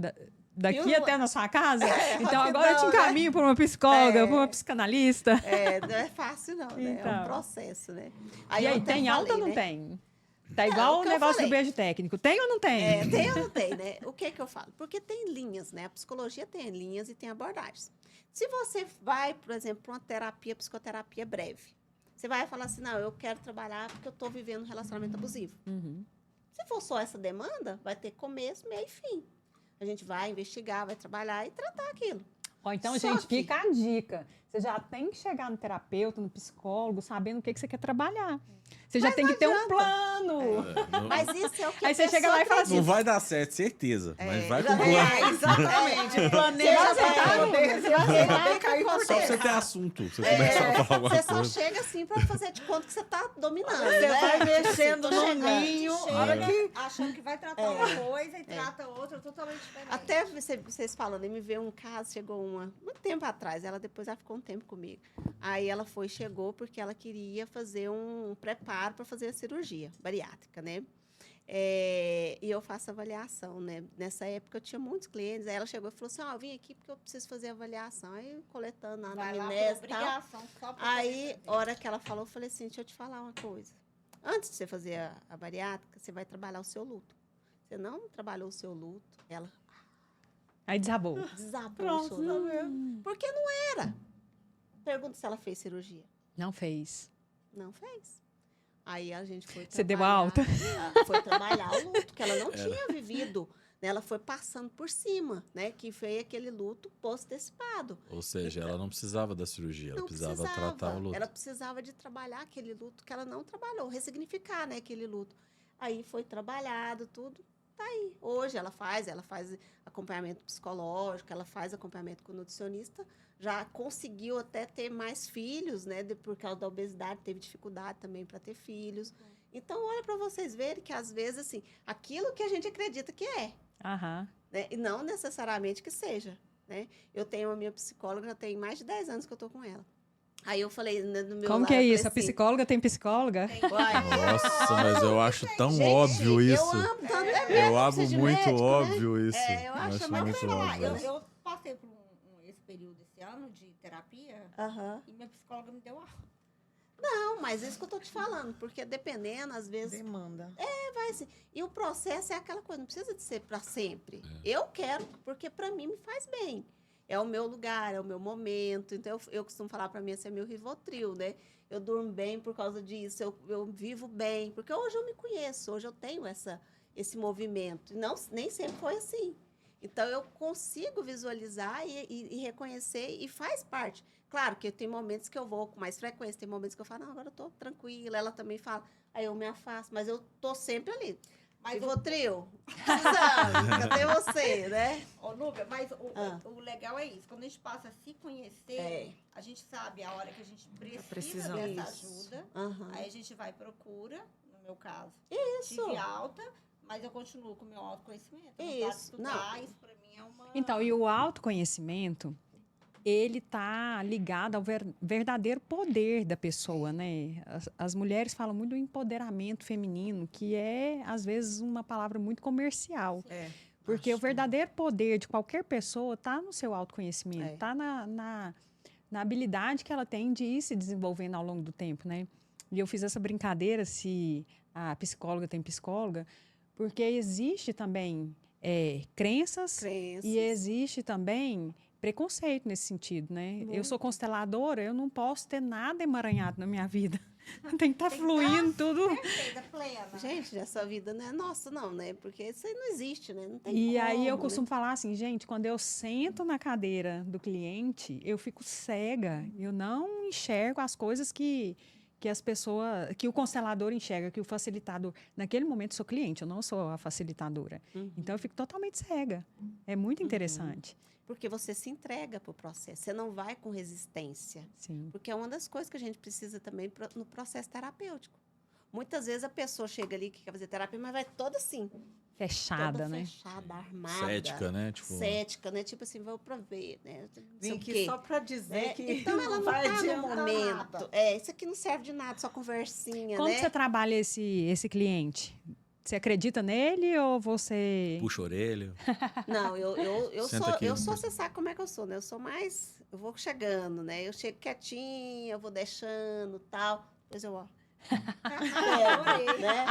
daqui até na sua casa? Então, agora eu te encaminho para uma psicóloga, para uma psicanalista. Não é fácil não, né? Então. É um processo, né? E aí, tem alta ou não tem? Tá igual o negócio do beijo técnico. Tem ou não tem? Tem ou não tem, né? O que eu falo? Porque tem linhas, né? A psicologia tem linhas e tem abordagens. Se você vai, por exemplo, para uma psicoterapia breve, você vai falar assim, não, eu quero trabalhar porque eu estou vivendo um relacionamento abusivo. Se for só essa demanda, vai ter começo, meio e fim. A gente vai investigar, vai trabalhar e tratar aquilo. Então, Só gente, que- fica a dica. Você já tem que chegar no terapeuta, no psicólogo, sabendo o que você quer trabalhar. Você já tem que ter um plano. Mas isso é o que Aí a você chega pessoa lá e fala acredita. Não vai dar certo, certeza. Mas vai com o já- plano. Exatamente. Planeja Você já pra sabe, poder você vai poder cair por acontecer. Só pra você terra. ter assunto. Você começar a falar alguma Você só coisa. chega assim para fazer de conta que você está dominando, Você né? vai mexendo Tô no chegando. ninho. Chega Olha que... achando que vai tratar uma coisa e trata outra totalmente diferente. Até vocês falando, me veio um caso, chegou muito tempo atrás, ela depois ficou um tempo comigo. Aí ela chegou porque ela queria fazer um preparo para fazer a cirurgia bariátrica, né? E eu faço avaliação, né? Nessa época eu tinha muitos clientes, aí ela chegou e falou assim, eu vim aqui porque eu preciso fazer avaliação. Aí coletando a Vai lá por anamnese e tal. obrigação, só pra Aí, poder a hora que ela falou, eu falei assim, deixa eu te falar uma coisa. Antes de você fazer a bariátrica, você vai trabalhar o seu luto. Você não trabalhou o seu luto, ela Aí desabou. desabou o choro. Porque não era. Pergunta se ela fez cirurgia. Não fez. Não fez. Aí a gente foi Você deu a trabalhar- alta? Foi trabalhar o luto, que ela não tinha vivido. Né? Ela foi passando por cima, né? Que foi aquele luto post-antecipado. Ou seja, ela não precisava da cirurgia, ela Não precisava tratar o luto. Ela precisava de trabalhar aquele luto que ela não trabalhou, ressignificar, né, aquele luto. Aí foi trabalhado, tudo. Tá aí. Hoje ela faz acompanhamento psicológico, ela faz acompanhamento com nutricionista, já conseguiu até ter mais filhos, né, por causa da obesidade, teve dificuldade também para ter filhos. Então, olha para vocês verem que às vezes assim, aquilo que a gente acredita que é, Aham. né, e não necessariamente que seja, né? Eu tenho a minha psicóloga, já tem mais de 10 anos que eu tô com ela. Aí eu falei, né, no meu Como lado, que é eu falei isso? A assim, psicóloga tem psicóloga? Uai, Nossa, mas eu acho tão gente, óbvio isso. Eu amo tanto, é Eu abro precisa de muito médico, né? óbvio isso. É, eu acho muito muito óbvio. Eu passei por esse período esse ano de terapia Aham. e minha psicóloga me deu a Não, mas é isso que eu tô te falando, porque dependendo, às vezes, Demanda. vai assim. E o processo é aquela coisa, não precisa de ser para sempre. Eu quero, porque para mim me faz bem. É o meu lugar, é o meu momento. Então, eu costumo falar para mim, esse é meu Rivotril, né? Eu durmo bem por causa disso, eu vivo bem. Porque hoje eu me conheço, hoje eu tenho esse movimento. E não, nem sempre foi assim. Então, eu consigo visualizar e reconhecer e faz parte. Claro que tem momentos que eu vou com mais frequência, tem momentos que eu falo, não, agora eu tô tranquila. Ela também fala, aí eu me afasto, mas eu tô sempre ali. Mas Rivotril, precisando, cadê você, né? Ô, Núbia, mas Ah. o legal é isso. Quando a gente passa a se conhecer, É. a gente sabe a hora que a gente precisa precisando. dessa Isso. ajuda. Aham. Aí a gente vai e procura, no meu caso. Isso. Tive alta, mas eu continuo com o meu autoconhecimento. Eu não paro de Isso. estudar, isso pra mim é uma... Então, e o autoconhecimento, ele tá ligado ao verdadeiro poder da pessoa, né? As mulheres falam muito do empoderamento feminino, que é, às vezes, uma palavra muito comercial. É. Porque Acho o verdadeiro poder de qualquer pessoa está no seu autoconhecimento, É. está na habilidade que ela tem de ir se desenvolvendo ao longo do tempo, né? E eu fiz essa brincadeira, se a psicóloga tem psicóloga, porque existe também crenças Crenças. e existe também preconceito nesse sentido, né? Eu sou consteladora, eu não posso ter nada emaranhado na minha vida. Tem que estar Tem que fluindo tudo. perfeita, plena. Gente, essa vida não é nossa, não, né? Porque isso aí não existe, né? Não tem E aí eu como, costumo falar assim, gente, quando eu sento na cadeira do cliente, eu fico cega. Eu não enxergo as coisas que as pessoas, que o constelador enxerga, que o facilitador. Naquele momento eu sou cliente, eu não sou a facilitadora. Uhum. Então eu fico totalmente cega. É muito interessante. Porque você se entrega pro processo, você não vai com resistência. Sim. Porque é uma das coisas que a gente precisa também no processo terapêutico. Muitas vezes a pessoa chega ali que quer fazer terapia, mas vai toda assim, Fechada, toda né? fechada, armada. Cética, né? Tipo, Cética, né? Tipo assim, vou pra ver, né? Não sei Vim o aqui quê. só para dizer É, que então ela não vai tá no adiantar momento. nada. Isso aqui não serve de nada, só conversinha, Como né? que você trabalha esse cliente? Você acredita nele ou você... puxa a orelha. Não, eu Senta sou, aqui, você sabe como é que eu sou, né? Eu sou mais, eu vou chegando, né? Eu chego quietinha, eu vou deixando, tal. Depois eu, ó. né?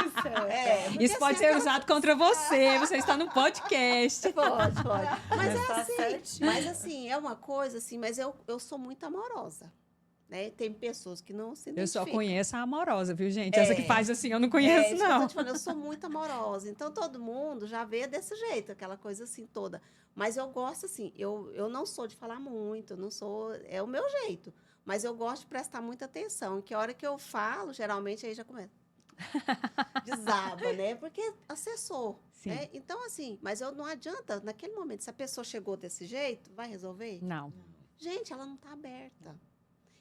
Porque Isso pode assim, ser aquela- usado contra você. Você está no podcast. Pode. Mas é Tá assim, certinho. mas assim, é uma coisa assim, mas eu sou muito amorosa, né? Tem pessoas que não se Eu só identificam. conheço a amorosa, viu, gente? Essa que É. faz assim, eu não É conheço, isso que eu tô não. te falando, eu sou muito amorosa. Então, todo mundo já vê desse jeito, aquela coisa assim toda. Mas eu gosto, assim, eu não sou de falar muito, eu não sou... É o meu jeito. Mas eu gosto de prestar muita atenção. Que a hora que eu falo, geralmente, aí já começa. Desaba, né? Porque acessou. Sim. Né? Então, assim, mas eu não adianta, naquele momento, se a pessoa chegou desse jeito, vai resolver? Não. Gente, ela não está aberta.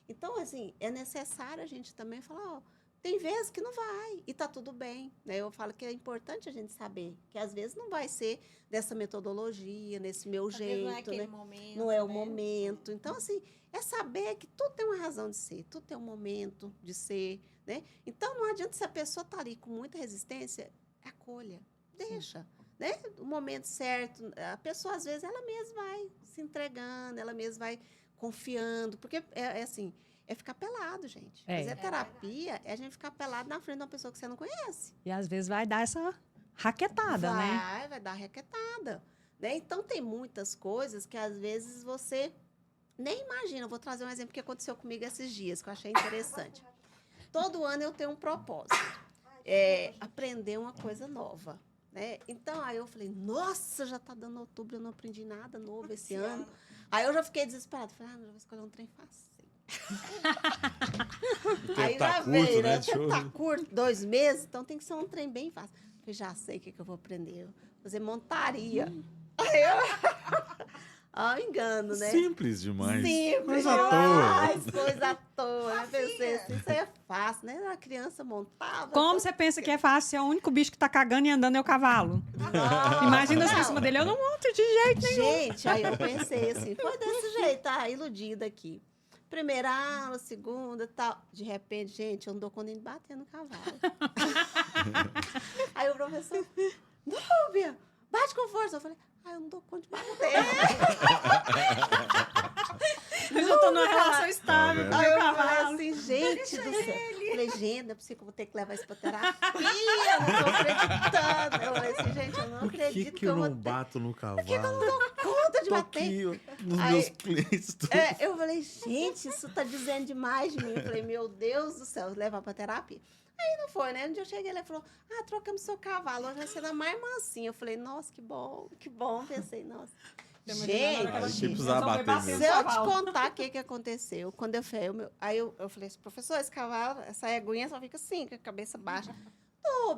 Então, assim, é necessário a gente também falar, ó, tem vezes que não vai e tá tudo bem, né? Eu falo que é importante a gente saber que às vezes não vai ser dessa metodologia, nesse meu Às vezes jeito, não é aquele né? momento, Não é o né? momento. Então, assim, é saber que tudo tem uma razão de ser, tudo tem um momento de ser, né? Então, não adianta se a pessoa tá ali com muita resistência, acolha, deixa, né? O momento certo, a pessoa, às vezes, ela mesma vai se entregando, ela mesma vai confiando, porque é assim, é ficar pelado, gente. É. Fazer terapia é a gente ficar pelado na frente de uma pessoa que você não conhece. E às vezes vai dar essa raquetada, né? Vai dar raquetada. Né? Então, tem muitas coisas que, às vezes, você nem imagina. Eu vou trazer um exemplo que aconteceu comigo esses dias, que eu achei interessante. Todo ano eu tenho um propósito. Aprender uma coisa nova. Né? Então, aí eu falei, nossa, já está dando outubro, eu não aprendi nada novo esse ano. Aí eu já fiquei desesperada. Falei, já vou escolher um trem fácil. Aí já veio, né? O tempo tá curto, 2 meses, então tem que ser um trem bem fácil. Eu já sei o que eu vou aprender. Eu vou fazer montaria. Aí eu... engano, né? Simples demais. Simples Coisa à toa. demais, coisa à toa. Eu pensei assim, isso aí é fácil, né? A criança montava. Como você pensa que é fácil se é o único bicho que tá cagando e andando é o cavalo? Nossa. Imagina você em cima dele, eu não monto de jeito nenhum. Gente, aí eu pensei assim, foi desse jeito, iludida aqui. Primeira aula, segunda, tal. De repente, gente, eu não dou conta nem de bater no cavalo. Aí o professor, Núbia, bate com força. Eu falei, eu não dou conta de bater. Eu já tô numa relação estável com o Aí meu eu falei cavalo. assim, gente do céu. Falei, gente, é possível que eu vou ter que levar isso pra terapia. Eu não tô acreditando. Eu falei assim, gente, eu não Por acredito que eu vou não ter bato no cavalo? conta de Tô bater. aqui nos Aí- meus clientes. Tudo. Eu falei, gente, isso tá dizendo demais de mim. Eu falei, meu Deus do céu, levar pra terapia. Aí não foi, né? Um dia eu cheguei, ele falou, trocamos seu cavalo, hoje vai ser da mais mansinha. Eu falei, nossa, que bom, que bom. Pensei, nossa. Tô imaginando aquela Gente, tipo, precisava só foi bater batendo se eu te cavalo. contar o que aconteceu, quando eu fui, aí eu falei assim, professor, esse cavalo, essa eguinha só fica assim, com a cabeça baixa.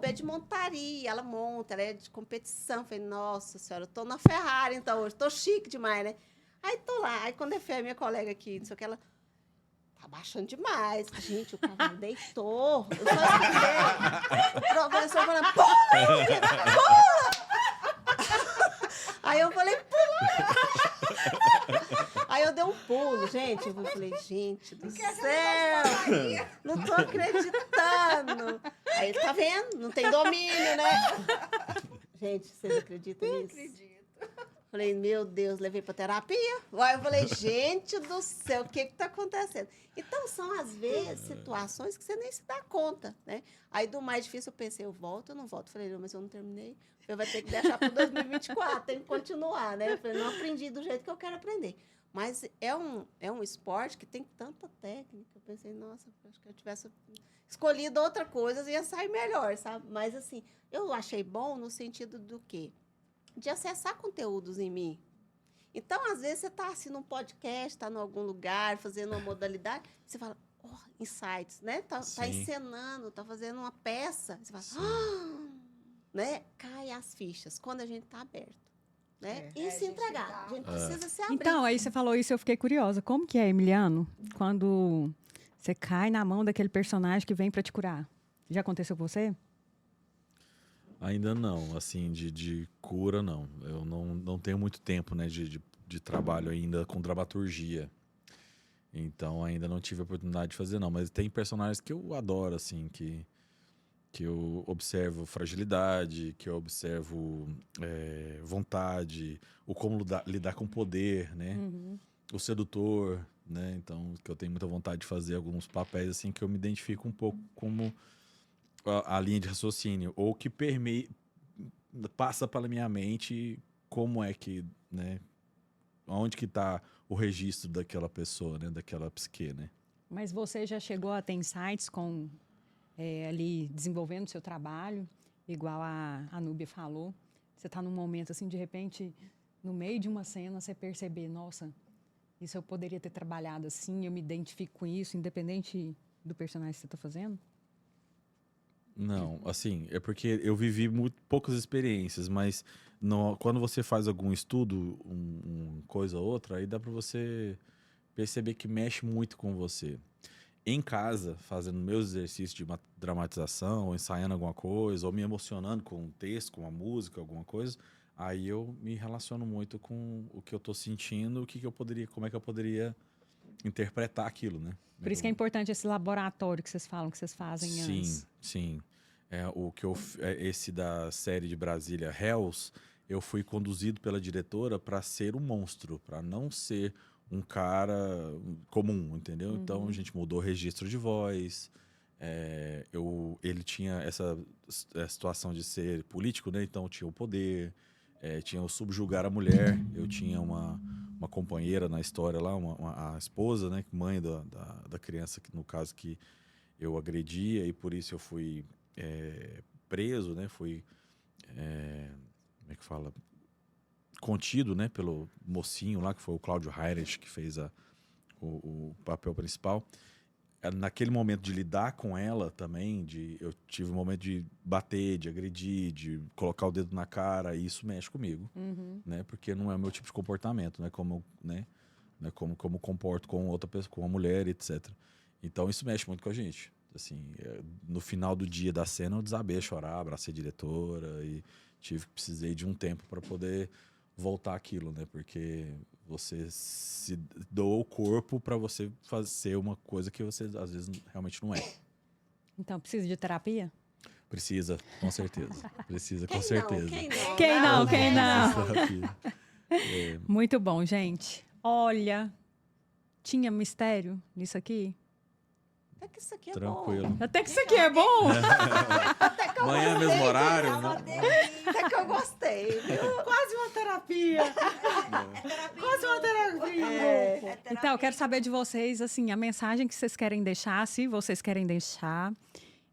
É de montaria, ela monta, ela é de competição. Eu falei, nossa senhora, eu tô na Ferrari, então, hoje, tô chique demais, né? Aí tô lá, aí quando eu fui, a minha colega aqui, não sei o que, ela tá baixando demais. Gente, o cavalo deitou. Eu só escutei o professor falando, pula, Lúbia, pula! Aí eu falei, Aí eu dei um pulo, gente. Eu falei, gente do céu! Não tô acreditando! Aí, tá vendo? Não tem domínio, né? Gente, vocês acreditam nisso? Acredito. Falei, meu Deus, levei pra terapia. Aí eu falei, gente do céu, o que que tá acontecendo? Então, são, às vezes, situações que você nem se dá conta, né? Aí, do mais difícil, eu pensei, eu volto ou não volto? Falei, não, mas eu não terminei. Eu vou ter que deixar para 2024, tem que continuar, né? Eu falei, não aprendi do jeito que eu quero aprender. Mas é um esporte que tem tanta técnica. Eu pensei, nossa, acho que eu tivesse escolhido outra coisa, ia sair melhor, sabe? Mas, assim, eu achei bom no sentido do quê? De acessar conteúdos em mim. Então, às vezes, você está assim num podcast, está em algum lugar, fazendo uma modalidade, você fala, insights, né? Tá encenando, tá fazendo uma peça. Você fala, né? Cai as fichas quando a gente está aberto. Né? E se entregar. A gente precisa se abrir. Então, aí você falou isso, eu fiquei curiosa. Como que é, Emiliano, quando você cai na mão daquele personagem que vem para te curar? Já aconteceu com você? Ainda não, assim, de cura, não. Eu não tenho muito tempo, né, de trabalho ainda com dramaturgia. Então, ainda não tive a oportunidade de fazer, não. Mas tem personagens que eu adoro, assim, que eu observo fragilidade, que eu observo vontade, o como lidar com poder, né? O sedutor, né? Então, que eu tenho muita vontade de fazer alguns papéis, assim, que eu me identifico um pouco como a linha de raciocínio, ou que passa pela minha mente como é que, né? Onde que tá o registro daquela pessoa, né? Daquela psique, né? Mas você já chegou a ter insights com ali desenvolvendo o seu trabalho, igual a Núbia falou. Você está num momento assim, de repente, no meio de uma cena, você perceber, nossa, isso eu poderia ter trabalhado assim, eu me identifico com isso, independente do personagem que você está fazendo? Não, assim, é porque eu vivi muito poucas experiências, mas quando você faz algum estudo, coisa ou outra, aí dá pra você perceber que mexe muito com você. Em casa, fazendo meus exercícios de dramatização, ou ensaiando alguma coisa, ou me emocionando com um texto, com uma música, alguma coisa, aí eu me relaciono muito com o que eu tô sentindo, como é que eu poderia interpretar aquilo, né? Por isso que é importante esse laboratório que vocês falam, que vocês fazem antes. Sim. Esse da série de Brasília, Hells, eu fui conduzido pela diretora para ser um monstro, para não ser um cara comum, entendeu? Então a gente mudou o registro de voz. Ele tinha essa situação de ser político, né? Então tinha o poder, tinha o subjugar a mulher. Eu tinha uma companheira na história lá, a esposa, né? Mãe da criança, no caso, que eu agredia, e por isso eu fui preso, né? Fui, como é que fala? Contido, né? Pelo mocinho lá, que foi o Cláudio Heinrich, que fez o papel principal. Naquele momento de lidar com ela também, eu tive um momento de bater, de agredir, de colocar o dedo na cara, e isso mexe comigo, né? Porque não é o meu tipo de comportamento, não é como, né? Não é como comporto com outra pessoa, com uma mulher, etc. Então isso mexe muito com a gente. Assim, no final do dia da cena eu desabei a chorar, abracei a diretora e precisei de um tempo para poder voltar aquilo, né? Porque você se doa o corpo para você fazer uma coisa que você às vezes realmente não é. Então, precisa de terapia? Precisa, com certeza. Precisa, com Quem não? certeza. Quem não? Quem não? Quem não? Essa terapia. Muito bom, gente. Olha, tinha mistério nisso aqui? Até que isso aqui é Tranquilo. bom. Até que isso aqui é bom. Até que eu Amanhã, gostei, mesmo horário, viu? né? Até que eu gostei, viu? Quase uma terapia. Quase uma terapia. É. Então, eu quero saber de vocês, assim, a mensagem que vocês querem deixar, se vocês querem deixar.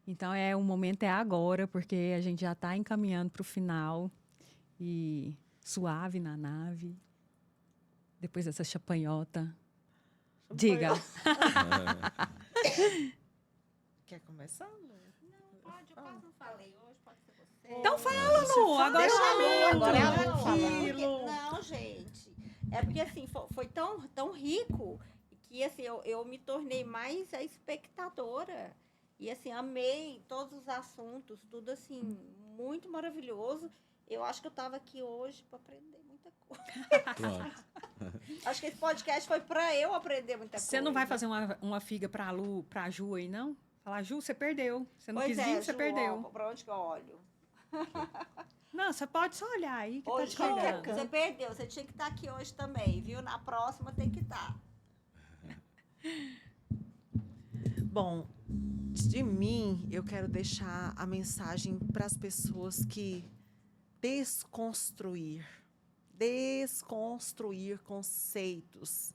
Então, o momento é agora, porque a gente já está encaminhando para o final. E suave na nave. Depois dessa chapanhota. Diga. Quer começar, Lu? Pode, eu quase não falei hoje, pode ser você. Então fala, Lu. Agora Deixa a Lu, agora é a Lu Não, falando. porque- não, gente. É porque assim, foi tão rico que assim, eu me tornei mais a espectadora. E assim, amei todos os assuntos, tudo assim, muito maravilhoso. Eu acho que eu estava aqui hoje para aprender muita coisa. Pronto. Acho que esse podcast foi para eu aprender muita coisa. Você não vai fazer uma figa pra Lu, pra Ju aí, não? Falar, Ju, você perdeu. Você não Pois quis vir, você Ju, perdeu. ó, pra onde que eu olho? Não, você pode só olhar aí que Hoje, tá te pegando. você perdeu, você tinha que estar aqui hoje também, viu? Na próxima tem que estar. Bom, de mim, eu quero deixar a mensagem para as pessoas que desconstruir conceitos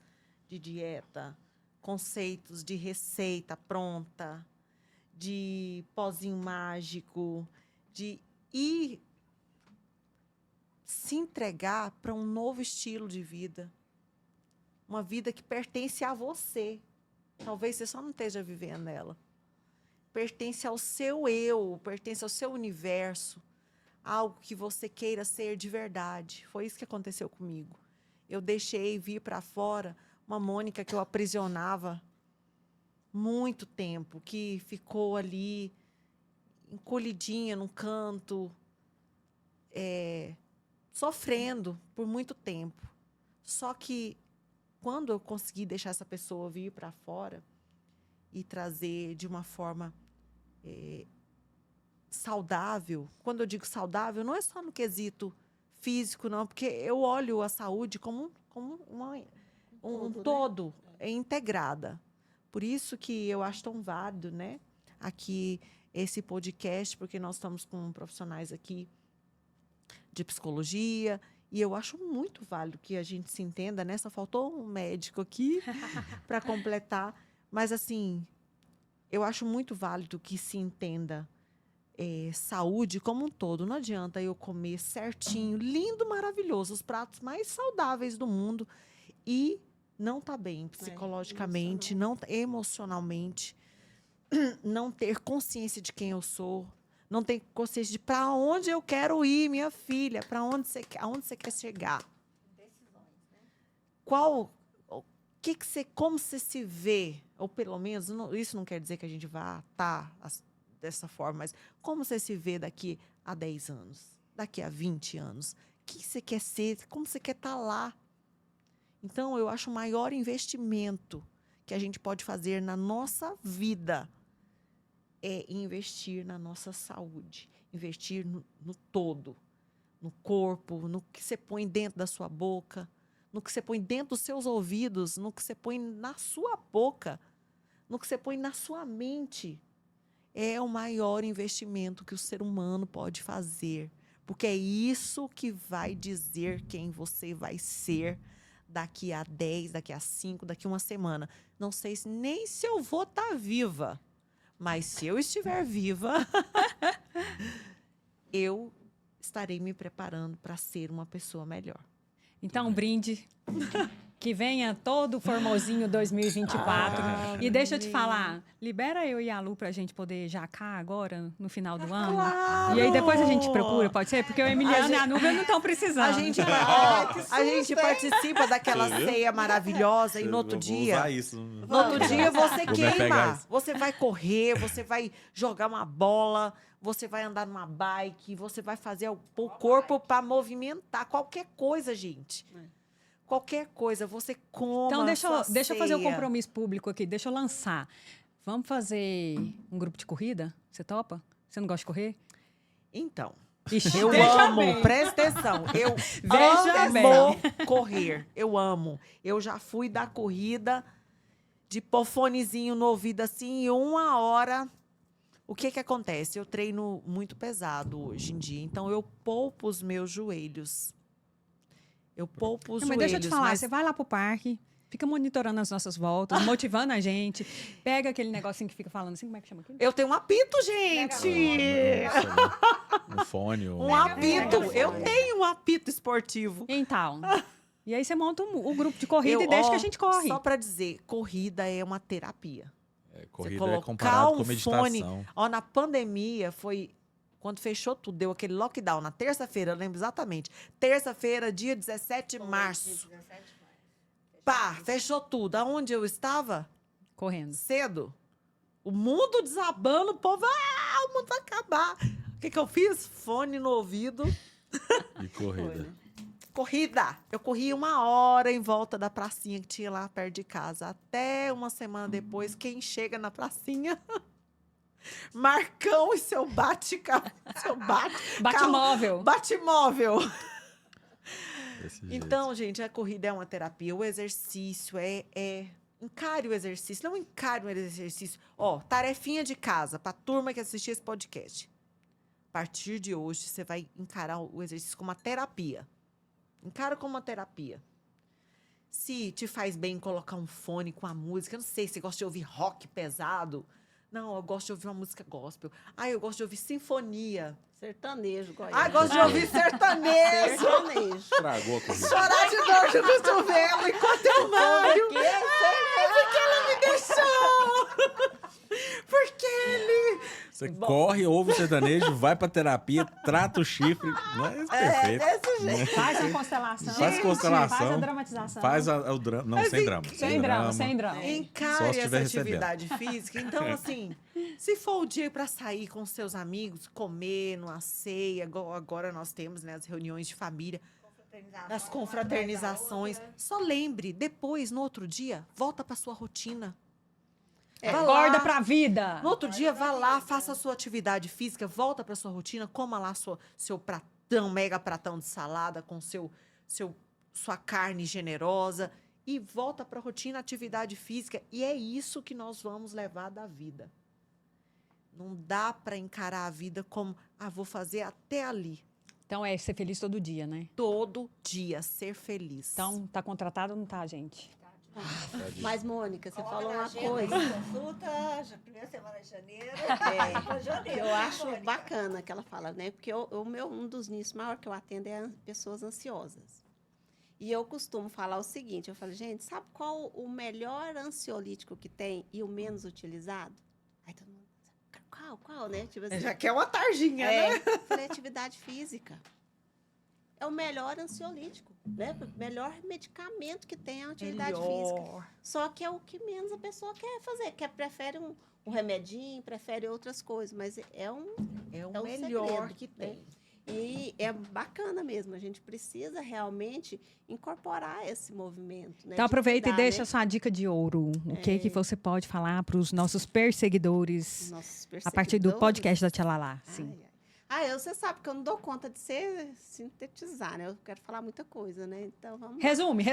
de dieta, conceitos de receita pronta, de pozinho mágico, de ir se entregar para um novo estilo de vida, uma vida que pertence a você. Talvez você só não esteja vivendo ela. Pertence ao seu eu, pertence ao seu universo, algo que você queira ser de verdade. Foi isso que aconteceu comigo. Eu deixei vir para fora uma Mônica que eu aprisionava muito tempo, que ficou ali encolhidinha num canto, sofrendo por muito tempo. Só que quando eu consegui deixar essa pessoa vir para fora e trazer de uma forma saudável, quando eu digo saudável, não é só no quesito físico, não, porque eu olho a saúde como um todo, integrada. Por isso que eu acho tão válido, né, aqui esse podcast, porque nós estamos com profissionais aqui de psicologia, e eu acho muito válido que a gente se entenda, né? Só faltou um médico aqui para completar. Mas, assim, eu acho muito válido que se entenda saúde como um todo. Não adianta eu comer certinho, lindo, maravilhoso, os pratos mais saudáveis do mundo e não estar bem psicologicamente, não emocionalmente, não ter consciência de quem eu sou. Não tem consciência de para onde eu quero ir, minha filha, para onde você quer chegar. Decisões, né? Como você se vê, ou pelo menos, isso não quer dizer que a gente vá estar dessa forma, mas como você se vê daqui a 10 anos, daqui a 20 anos? O que você quer ser? Como você quer estar lá? Então, eu acho o maior investimento que a gente pode fazer na nossa vida é investir na nossa saúde, investir no todo, no corpo, no que você põe dentro da sua boca, no que você põe dentro dos seus ouvidos, no que você põe na sua boca, no que você põe na sua mente. É o maior investimento que o ser humano pode fazer, porque é isso que vai dizer quem você vai ser daqui a 10, daqui a 5, daqui a uma semana. Não sei nem se eu vou estar viva. Mas se eu estiver viva, eu estarei me preparando para ser uma pessoa melhor. Então, um brinde. Que venha todo formosinho 2024. E deixa eu te falar, libera eu e a Lu pra gente poder jacar agora, no final do ano. Claro! E aí depois a gente procura, pode ser? Porque o Emiliano e a Núbia não estão precisando. A gente participa daquela Você viu? ceia maravilhosa e no outro Eu vou dia... usar isso. No outro dia você Vou me pegar queima. isso. Você vai correr, você vai jogar uma bola, você vai andar numa bike, você vai fazer o corpo para movimentar. Qualquer coisa, gente. Qualquer coisa, você coma. Então, deixa eu fazer o ceia. compromisso público aqui, deixa eu lançar. Vamos fazer um grupo de corrida? Você topa? Você não gosta de correr? Então, Ixi, eu veja amo, bem. presta atenção. Eu Veja amo correr. Eu amo. Eu já fui da corrida de pôr fonezinho no ouvido assim, em 1 hora. O que que acontece? Eu treino muito pesado hoje em dia, então eu poupo os meus joelhos. Eu poupo os Não, mas joelhos. deixa eu te falar, mas você vai lá pro parque, fica monitorando as nossas voltas, motivando a gente, pega aquele negocinho que fica falando assim, como é que chama aquilo? eu tenho um apito, gente! Um fone. Um apito. Eu tenho um apito esportivo. Então, e aí você monta o grupo de corrida e deixa que a gente corre. Só pra dizer, corrida é uma terapia. Corrida colocar é comparado um com meditação. fone. Ó, na pandemia, foi quando fechou tudo, deu aquele lockdown. Na terça-feira, eu lembro exatamente. Terça-feira, dia 17 de março. Pá, fechou tudo. Aonde eu estava? Correndo. Cedo. O mundo desabando, o povo, o mundo vai acabar. O que que eu fiz? Fone no ouvido. E corrida. Corrida. Eu corri 1 hora em volta da pracinha que tinha lá perto de casa. Até uma semana depois, quem chega na pracinha... Marcão e seu Bate-móvel. Bate-móvel. Desse jeito. Então, gente, a corrida é uma terapia. O exercício encare o exercício. Não encare o exercício. Ó, tarefinha de casa pra turma que assistir esse podcast. A partir de hoje, você vai encarar o exercício como uma terapia. Encara como uma terapia. Se te faz bem colocar um fone com a música, eu não sei, você gosta de ouvir rock pesado. Não, eu gosto de ouvir uma música gospel. Eu gosto de ouvir sinfonia. Sertanejo, Goiás. Eu gosto de ouvir sertanejo. Sertanejo. Estragou a corrida. Chorar de dor de cotovelo enquanto eu malho. Porque ela me deixou. Porque ele... Você corre, ouve o sertanejo, vai pra terapia, trata o chifre. Não é perfeito. desse jeito. Faz a constelação. Faz constelação. Faz a dramatização. Faz o drama. Não, sem drama. Sem drama, sem drama. Só Encare se essa estiver recebendo. atividade física. Então, assim, se for o dia para sair com seus amigos, comer numa ceia, igual agora nós temos, né, as reuniões de família, as confraternizações, só lembre, depois, no outro dia, volta para sua rotina. Vá Acorda lá. pra vida. No outro dia, vá lá, faça a sua atividade física, volta para sua rotina, coma lá seu pratão, mega pratão de salada com sua carne generosa e volta para a rotina, atividade física. E é isso que nós vamos levar da vida. Não dá para encarar a vida como, vou fazer até ali. Então é ser feliz todo dia, né? Todo dia, ser feliz. Então, tá contratado ou não tá, gente? Mas, Mônica, você falou uma coisa Consulta, primeira semana de janeiro. que eu acho bacana que ela fala, né? Porque um dos nichos maior que eu atendo é pessoas ansiosas. E eu costumo falar o seguinte, eu falo, gente, sabe qual o melhor ansiolítico que tem e o menos utilizado? Aí todo mundo, qual, né? Tipo assim, Já quer uma tarjinha, né? falei, atividade física. É o melhor ansiolítico, né? O melhor medicamento que tem é a atividade física. Só que é o que menos a pessoa quer fazer, prefere um remedinho, prefere outras coisas, mas é o melhor segredo, que né? tem. E é bacana mesmo, a gente precisa realmente incorporar esse movimento, né? Então de aproveita e cuidar, deixa né? a sua dica de ouro. O que você pode falar para os nossos perseguidores Nossos a partir do perseguidores. podcast da Tchalalá? Sim. Você sabe que eu não dou conta de sintetizar, né? Eu quero falar muita coisa, né? Então, vamos lá. Resume.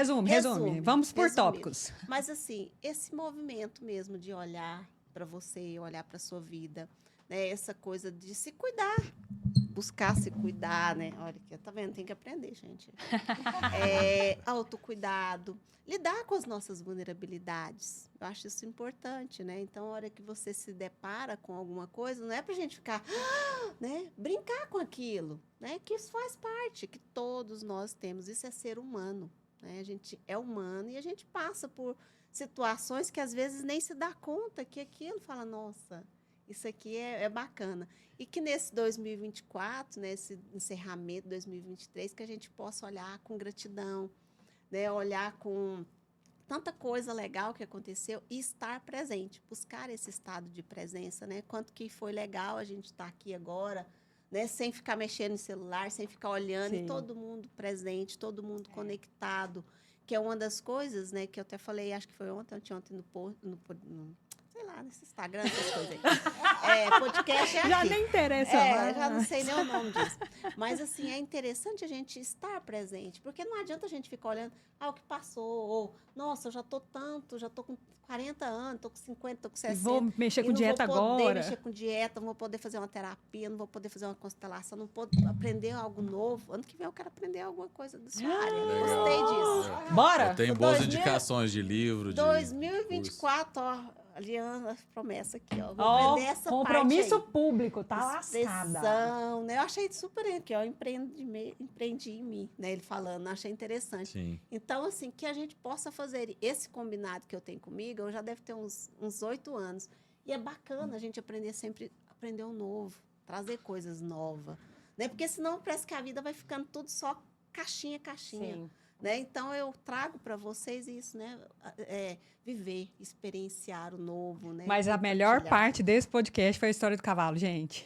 Vamos por Resumido. tópicos. Mas, assim, esse movimento mesmo de olhar para você, olhar para sua vida, né? Essa coisa de se cuidar, buscar se cuidar, né? Olha aqui, tá vendo? Tem que aprender, gente. Autocuidado, lidar com as nossas vulnerabilidades. Eu acho isso importante, né? Então, a hora que você se depara com alguma coisa, não é pra gente ficar, né? Brincar com aquilo, né? Que isso faz parte, que todos nós temos. Isso é ser humano, né? A gente é humano e a gente passa por situações que às vezes nem se dá conta que aquilo fala, nossa, isso aqui é bacana. E que nesse 2024, nesse encerramento de 2023, que a gente possa olhar com gratidão, né? Olhar com tanta coisa legal que aconteceu e estar presente, buscar esse estado de presença, né? Quanto que foi legal a gente estar aqui agora, né? Sem ficar mexendo no celular, sem ficar olhando, Sim. e todo mundo presente, todo mundo conectado, que é uma das coisas, né? Que eu até falei, acho que foi ontem no sei lá, nesse Instagram, essas coisas aí. Podcast é aqui. Já nem interessa mais. Já não sei nem o nome disso. Mas, assim, é interessante a gente estar presente, porque não adianta a gente ficar olhando, o que passou, ou, nossa, eu já tô com 40 anos, tô com 50, tô com 60. Vou mexer com não dieta vou poder agora. mexer com dieta, não vou poder fazer uma terapia, não vou poder fazer uma constelação, não vou aprender algo novo. Ano que vem eu quero aprender alguma coisa da sua área. Legal. Gostei disso. Bora? Eu tenho boas 2000 indicações de livro, de 2024, ó, aliança, promessa aqui, ó. Vou Ó, aprender essa compromisso parte aí. público, tá lascada. Expressão, né? Eu achei super aqui, ó, empreendi em mim, né? Ele falando, achei interessante. Sim. Então, assim, que a gente possa fazer esse combinado que eu tenho comigo, eu já deve ter uns 8 anos. E é bacana a gente aprender um novo, trazer coisas novas, né? Porque senão parece que a vida vai ficando tudo só caixinha. Sim. Né? Então, eu trago para vocês isso, né? Viver, experienciar o novo, né? Mas a melhor Compartilhar. parte desse podcast foi a história do cavalo, gente.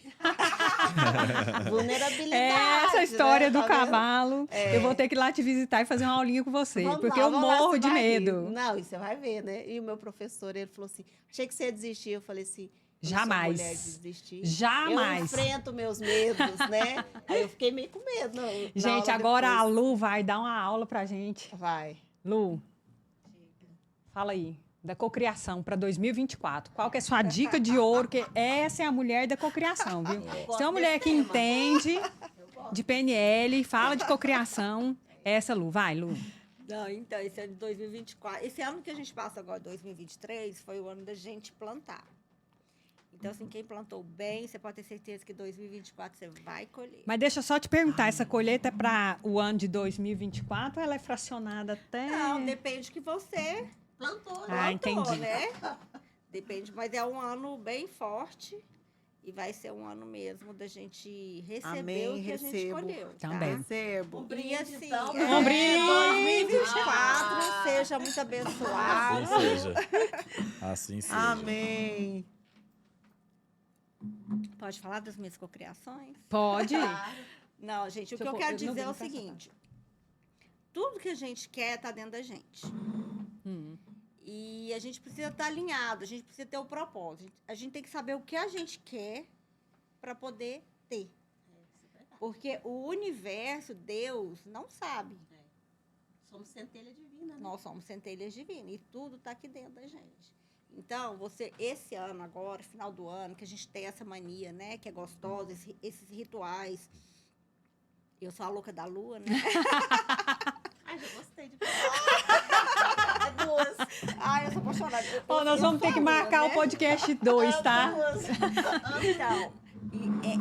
Vulnerabilidade. Essa história né? do Tá vendo? cavalo, eu vou ter que ir lá te visitar e fazer uma aulinha com você, Vamos porque lá, eu vamos lá, morro você de vai rir. medo. Não, e você vai ver, né? E o meu professor, ele falou assim, achei que você ia desistir. Eu falei assim, eu não sou Jamais. mulher de desistir. Eu Jamais. enfrento meus medos, né? Aí eu fiquei meio com medo. na Gente, aula agora a depois. Lu vai dar uma aula pra gente. Vai. Lu, fala aí, da cocriação para 2024. Qual que é a sua dica de ouro? Que essa é a mulher da cocriação, viu? Se é uma mulher que entende de PNL, fala de cocriação, essa Lu. Vai, Lu. Não, então, esse ano de 2024. Esse ano que a gente passa agora, 2023, foi o ano da gente plantar. Então, assim, quem plantou bem, você pode ter certeza que 2024 você vai colher. Mas deixa eu só te perguntar, essa colheita é para o ano de 2024 ou ela é fracionada até... Não, depende que você Plantou, né? Ah, plantou, entendi. né? Depende, mas é um ano bem forte e vai ser um ano mesmo da gente receber Amém, o que a gente recebo. escolheu. Também. Recebo. E assim, então, Um brinde. 2024 seja muito abençoado. Assim seja. Assim seja. Amém. Pode falar das minhas cocriações? Pode? Não, gente, o que Deixa eu eu pôr- quero eu não dizer é vou o pensar. seguinte. Tudo que a gente quer está dentro da gente. Hum. E a gente precisa estar alinhado, a gente precisa ter o propósito. A gente tem que saber o que a gente quer para poder ter. Porque o universo, Deus, não sabe. Somos centelha divina, né? Nós somos centelhas divinas e tudo está aqui dentro da gente. Então, você, esse ano agora, final do ano, que a gente tem essa mania, né? Que é gostosa, esses rituais. Eu sou a louca da lua, né? Ai, já gostei de falar. É duas. Ai, eu sou apaixonada. Ó, nós vamos ter que marcar o podcast 2, tá? Então,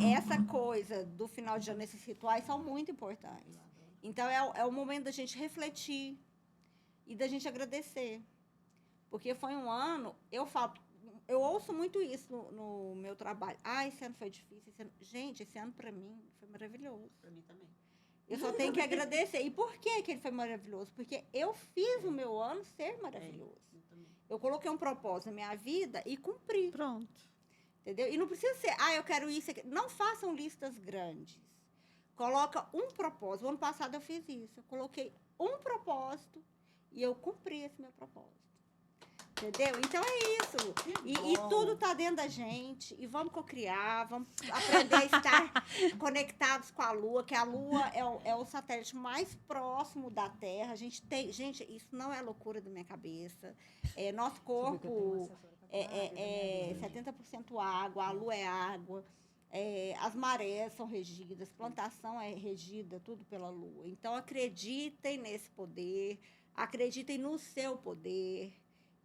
e essa coisa do final de ano, esses rituais são muito importantes. Então, é o momento da gente refletir e da gente agradecer. Porque foi um ano, eu ouço muito isso no meu trabalho. Esse ano foi difícil. Gente, esse ano para mim foi maravilhoso. Pra mim também. Eu só tenho que agradecer. E por que ele foi maravilhoso? Porque eu fiz o meu ano ser maravilhoso. Eu coloquei um propósito na minha vida e cumpri. Pronto. Entendeu? E não precisa ser, eu quero isso. Não façam listas grandes. Coloca um propósito. O ano passado eu fiz isso. Eu coloquei um propósito e eu cumpri esse meu propósito. Entendeu? Então é isso. E tudo está dentro da gente. E vamos cocriar, vamos aprender a estar conectados com a Lua, que a Lua é o satélite mais próximo da Terra. Gente, isso não é loucura da minha cabeça. Nosso corpo é 70% água, a Lua é água. As marés são regidas, plantação é regida, tudo pela Lua. Então, acreditem nesse poder, acreditem no seu poder.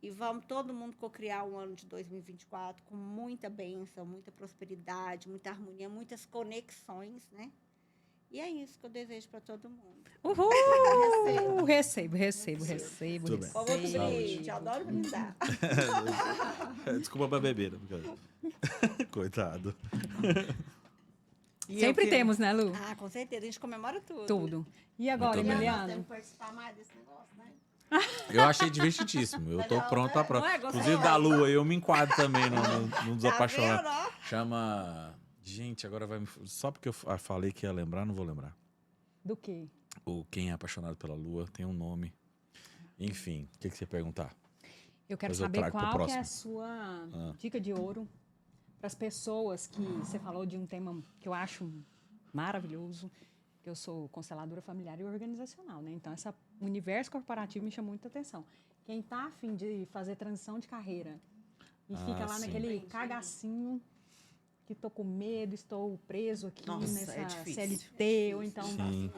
E vamos todo mundo cocriar um ano de 2024 com muita bênção, muita prosperidade, muita harmonia, muitas conexões, né? E é isso que eu desejo para todo mundo. Uhul! Recebo. Tudo bem. Com outro Saúde. brinde, adoro brindar. Desculpa pra beber. Coitado. E Sempre eu temos, né, Lu? Com certeza, a gente comemora tudo. Tudo. E agora, Eu também. Nós Emiliano? temos que participar mais desse negócio, né? Eu achei divertidíssimo. Eu tô pronto pra Não é próxima. gostoso? Inclusive da Lua, eu me enquadro também no dos Tá apaixonados. vendo, ó? Chama. Gente, agora vai me. Só porque eu falei que ia lembrar, não vou lembrar. Do quê? O Quem é Apaixonado pela Lua tem um nome. Enfim, o que você ia perguntar? Eu quero Depois eu saber trago pro qual que é a próximo. sua dica de ouro para as pessoas que você falou de um tema que eu acho maravilhoso, que eu sou consteladora familiar e organizacional, né? Então, esse universo corporativo me chama muita atenção. Quem está a fim de fazer transição de carreira e fica lá sim. naquele cagacinho que estou com medo, estou preso aqui Nossa, nessa é difícil. CLT, ou então... Sim.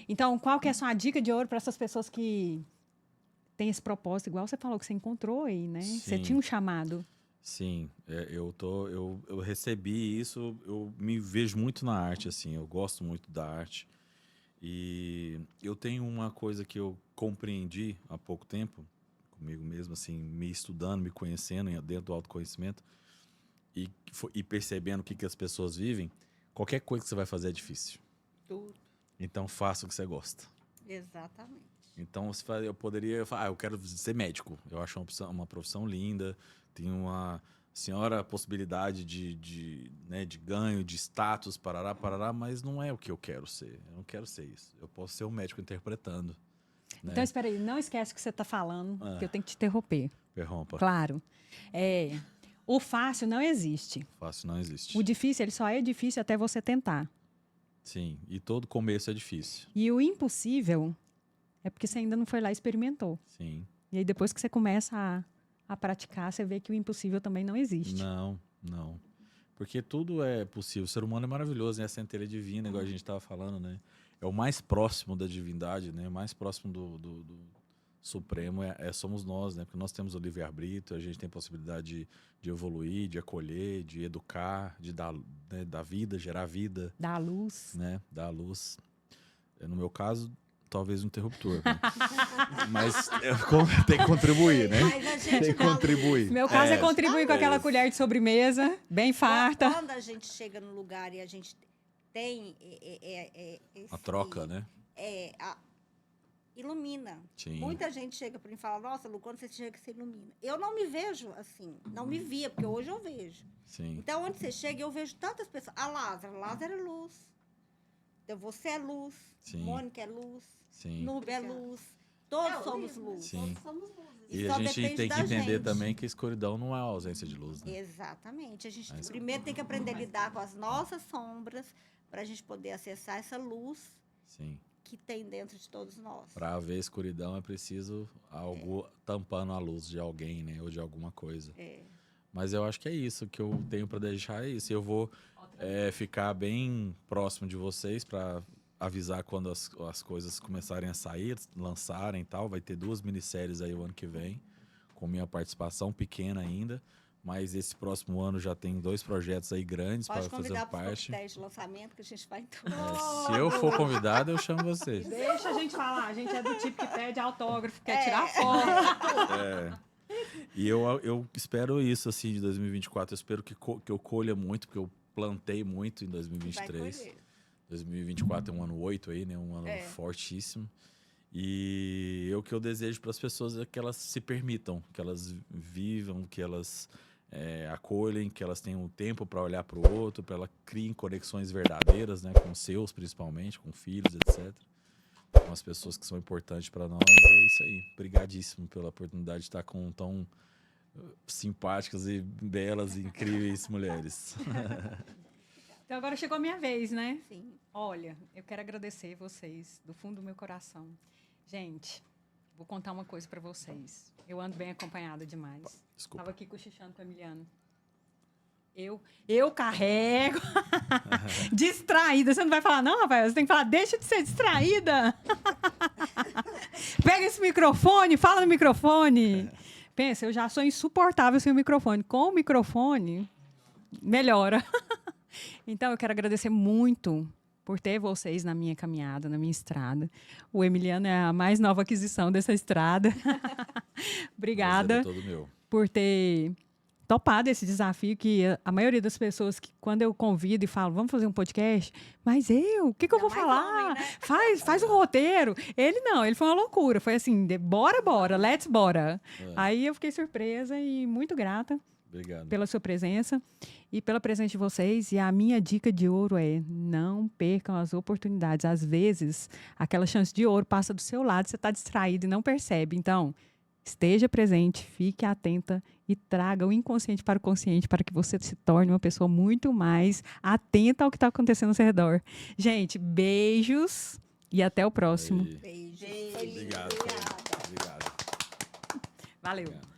Então, qual que é a sua dica de ouro para essas pessoas que têm esse propósito, igual você falou que você encontrou aí, né? Você Sim. tinha um chamado. Sim, eu recebi isso, eu me vejo muito na arte, assim, eu gosto muito da arte. E eu tenho uma coisa que eu compreendi há pouco tempo, comigo mesmo, assim, me estudando, me conhecendo dentro do autoconhecimento e percebendo o que as pessoas vivem. Qualquer coisa que você vai fazer é difícil. Tudo. Então faça o que você gosta. Exatamente. Então eu poderia falar, eu quero ser médico. Eu acho uma profissão linda, tem uma senhora possibilidade né, de ganho, de status, parará, mas não é o que eu quero ser. Eu não quero ser isso. Eu posso ser um médico interpretando. Né? Então, espera aí, não esquece o que você está falando, que eu tenho que te interromper. Interrompa. Claro. O fácil não existe. Fácil não existe. O difícil, ele só é difícil até você tentar. Sim, e todo começo é difícil. E o impossível é porque você ainda não foi lá e experimentou. Sim. E aí, depois que você começa a praticar, você vê que o impossível também não existe. Não. Porque tudo é possível. O ser humano é maravilhoso, né? A centelha divina, igual a gente estava falando, né? É o mais próximo da divindade, né? O mais próximo do Supremo somos nós, né? Porque nós temos o livre-arbítrio, a gente tem possibilidade de evoluir, de acolher, de educar, de dar, né, dar vida, gerar vida. Dar luz. Né? Dar luz. No meu caso, talvez um interruptor. Né? Mas tem que contribuir, né? Mas a gente Tem que dá luz. contribuir. No meu caso, é contribuir com aquela colher de sobremesa, bem farta. Quando a gente chega no lugar e a gente tem A troca, né? Ilumina. Sim. Muita gente chega para mim e fala, nossa, Lu, quando você chega, você ilumina. Eu não me vejo assim, não me via, porque hoje eu vejo. Sim. Então, onde você chega, eu vejo tantas pessoas. A Lázaro é luz. Então, você é luz. Sim. Mônica é luz. Sim. Nube é luz. Todos somos luz. Sim. Todos somos luzes. E só a gente depende tem que da entender gente. também que a escuridão não é a ausência de luz, né? Exatamente. A gente Mas- primeiro tem que aprender a lidar com as nossas sombras para a gente poder acessar essa luz Sim. que tem dentro de todos nós. Para haver escuridão é preciso algo tampando a luz de alguém, né? Ou de alguma coisa. Mas eu acho que é isso que eu tenho para deixar, é isso. Eu vou ficar bem próximo de vocês para avisar quando as coisas começarem a sair, lançarem e tal. Vai ter 2 minisséries aí o ano que vem, com minha participação pequena ainda. Mas esse próximo ano já tem 2 projetos aí grandes para Pode fazer convidar para os parte. coquetéis de lançamento que a gente vai em tudo. Se eu for convidado, eu chamo vocês. Deixa a gente falar. A gente é do tipo que pede autógrafo, quer tirar foto. E eu espero isso, assim, de 2024. Eu espero que eu colha muito, porque eu plantei muito em Vai 2023. colher. 2024 é um ano 8 aí, né? Um ano fortíssimo. E o que eu desejo para as pessoas é que elas se permitam, que elas vivam, que elas acolhem, que elas tenham tempo para olhar para o outro, para elas criem conexões verdadeiras, né? Com seus, principalmente, com filhos, etc. Com as pessoas que são importantes para nós. É isso aí. Obrigadíssimo pela oportunidade de estar com tão simpáticas e belas e incríveis mulheres. Então, agora chegou a minha vez, né? Sim. Olha, eu quero agradecer vocês do fundo do meu coração. Gente, vou contar uma coisa para vocês. Eu ando bem acompanhada demais. Desculpa. Estava aqui cochichando com a Emiliano. Eu carrego. Distraída. Você não vai falar, não, Rafael? Você tem que falar, deixa de ser distraída. Pega esse microfone, fala no microfone. Pensa, eu já sou insuportável sem o microfone. Com o microfone, melhora. Então, eu quero agradecer muito por ter vocês na minha caminhada, na minha estrada. O Emiliano é a mais nova aquisição dessa estrada. Obrigada Prazer é todo meu. por ter topado esse desafio que a maioria das pessoas que quando eu convido e falo, vamos fazer um podcast, mas o que eu vou mais falar? homem, né? Faz um roteiro. Ele não, ele foi uma loucura. Foi assim, bora, let's bora. Aí eu fiquei surpresa e muito grata Obrigado. pela sua presença e pela presença de vocês. E a minha dica de ouro é: não percam as oportunidades. Às vezes, aquela chance de ouro passa do seu lado, você está distraído e não percebe. Então, esteja presente, fique atenta e traga o inconsciente para o consciente para que você se torne uma pessoa muito mais atenta ao que está acontecendo ao seu redor. Gente, beijos e até o próximo. Aí. Beijo. Obrigado. Obrigado. Valeu. Obrigado.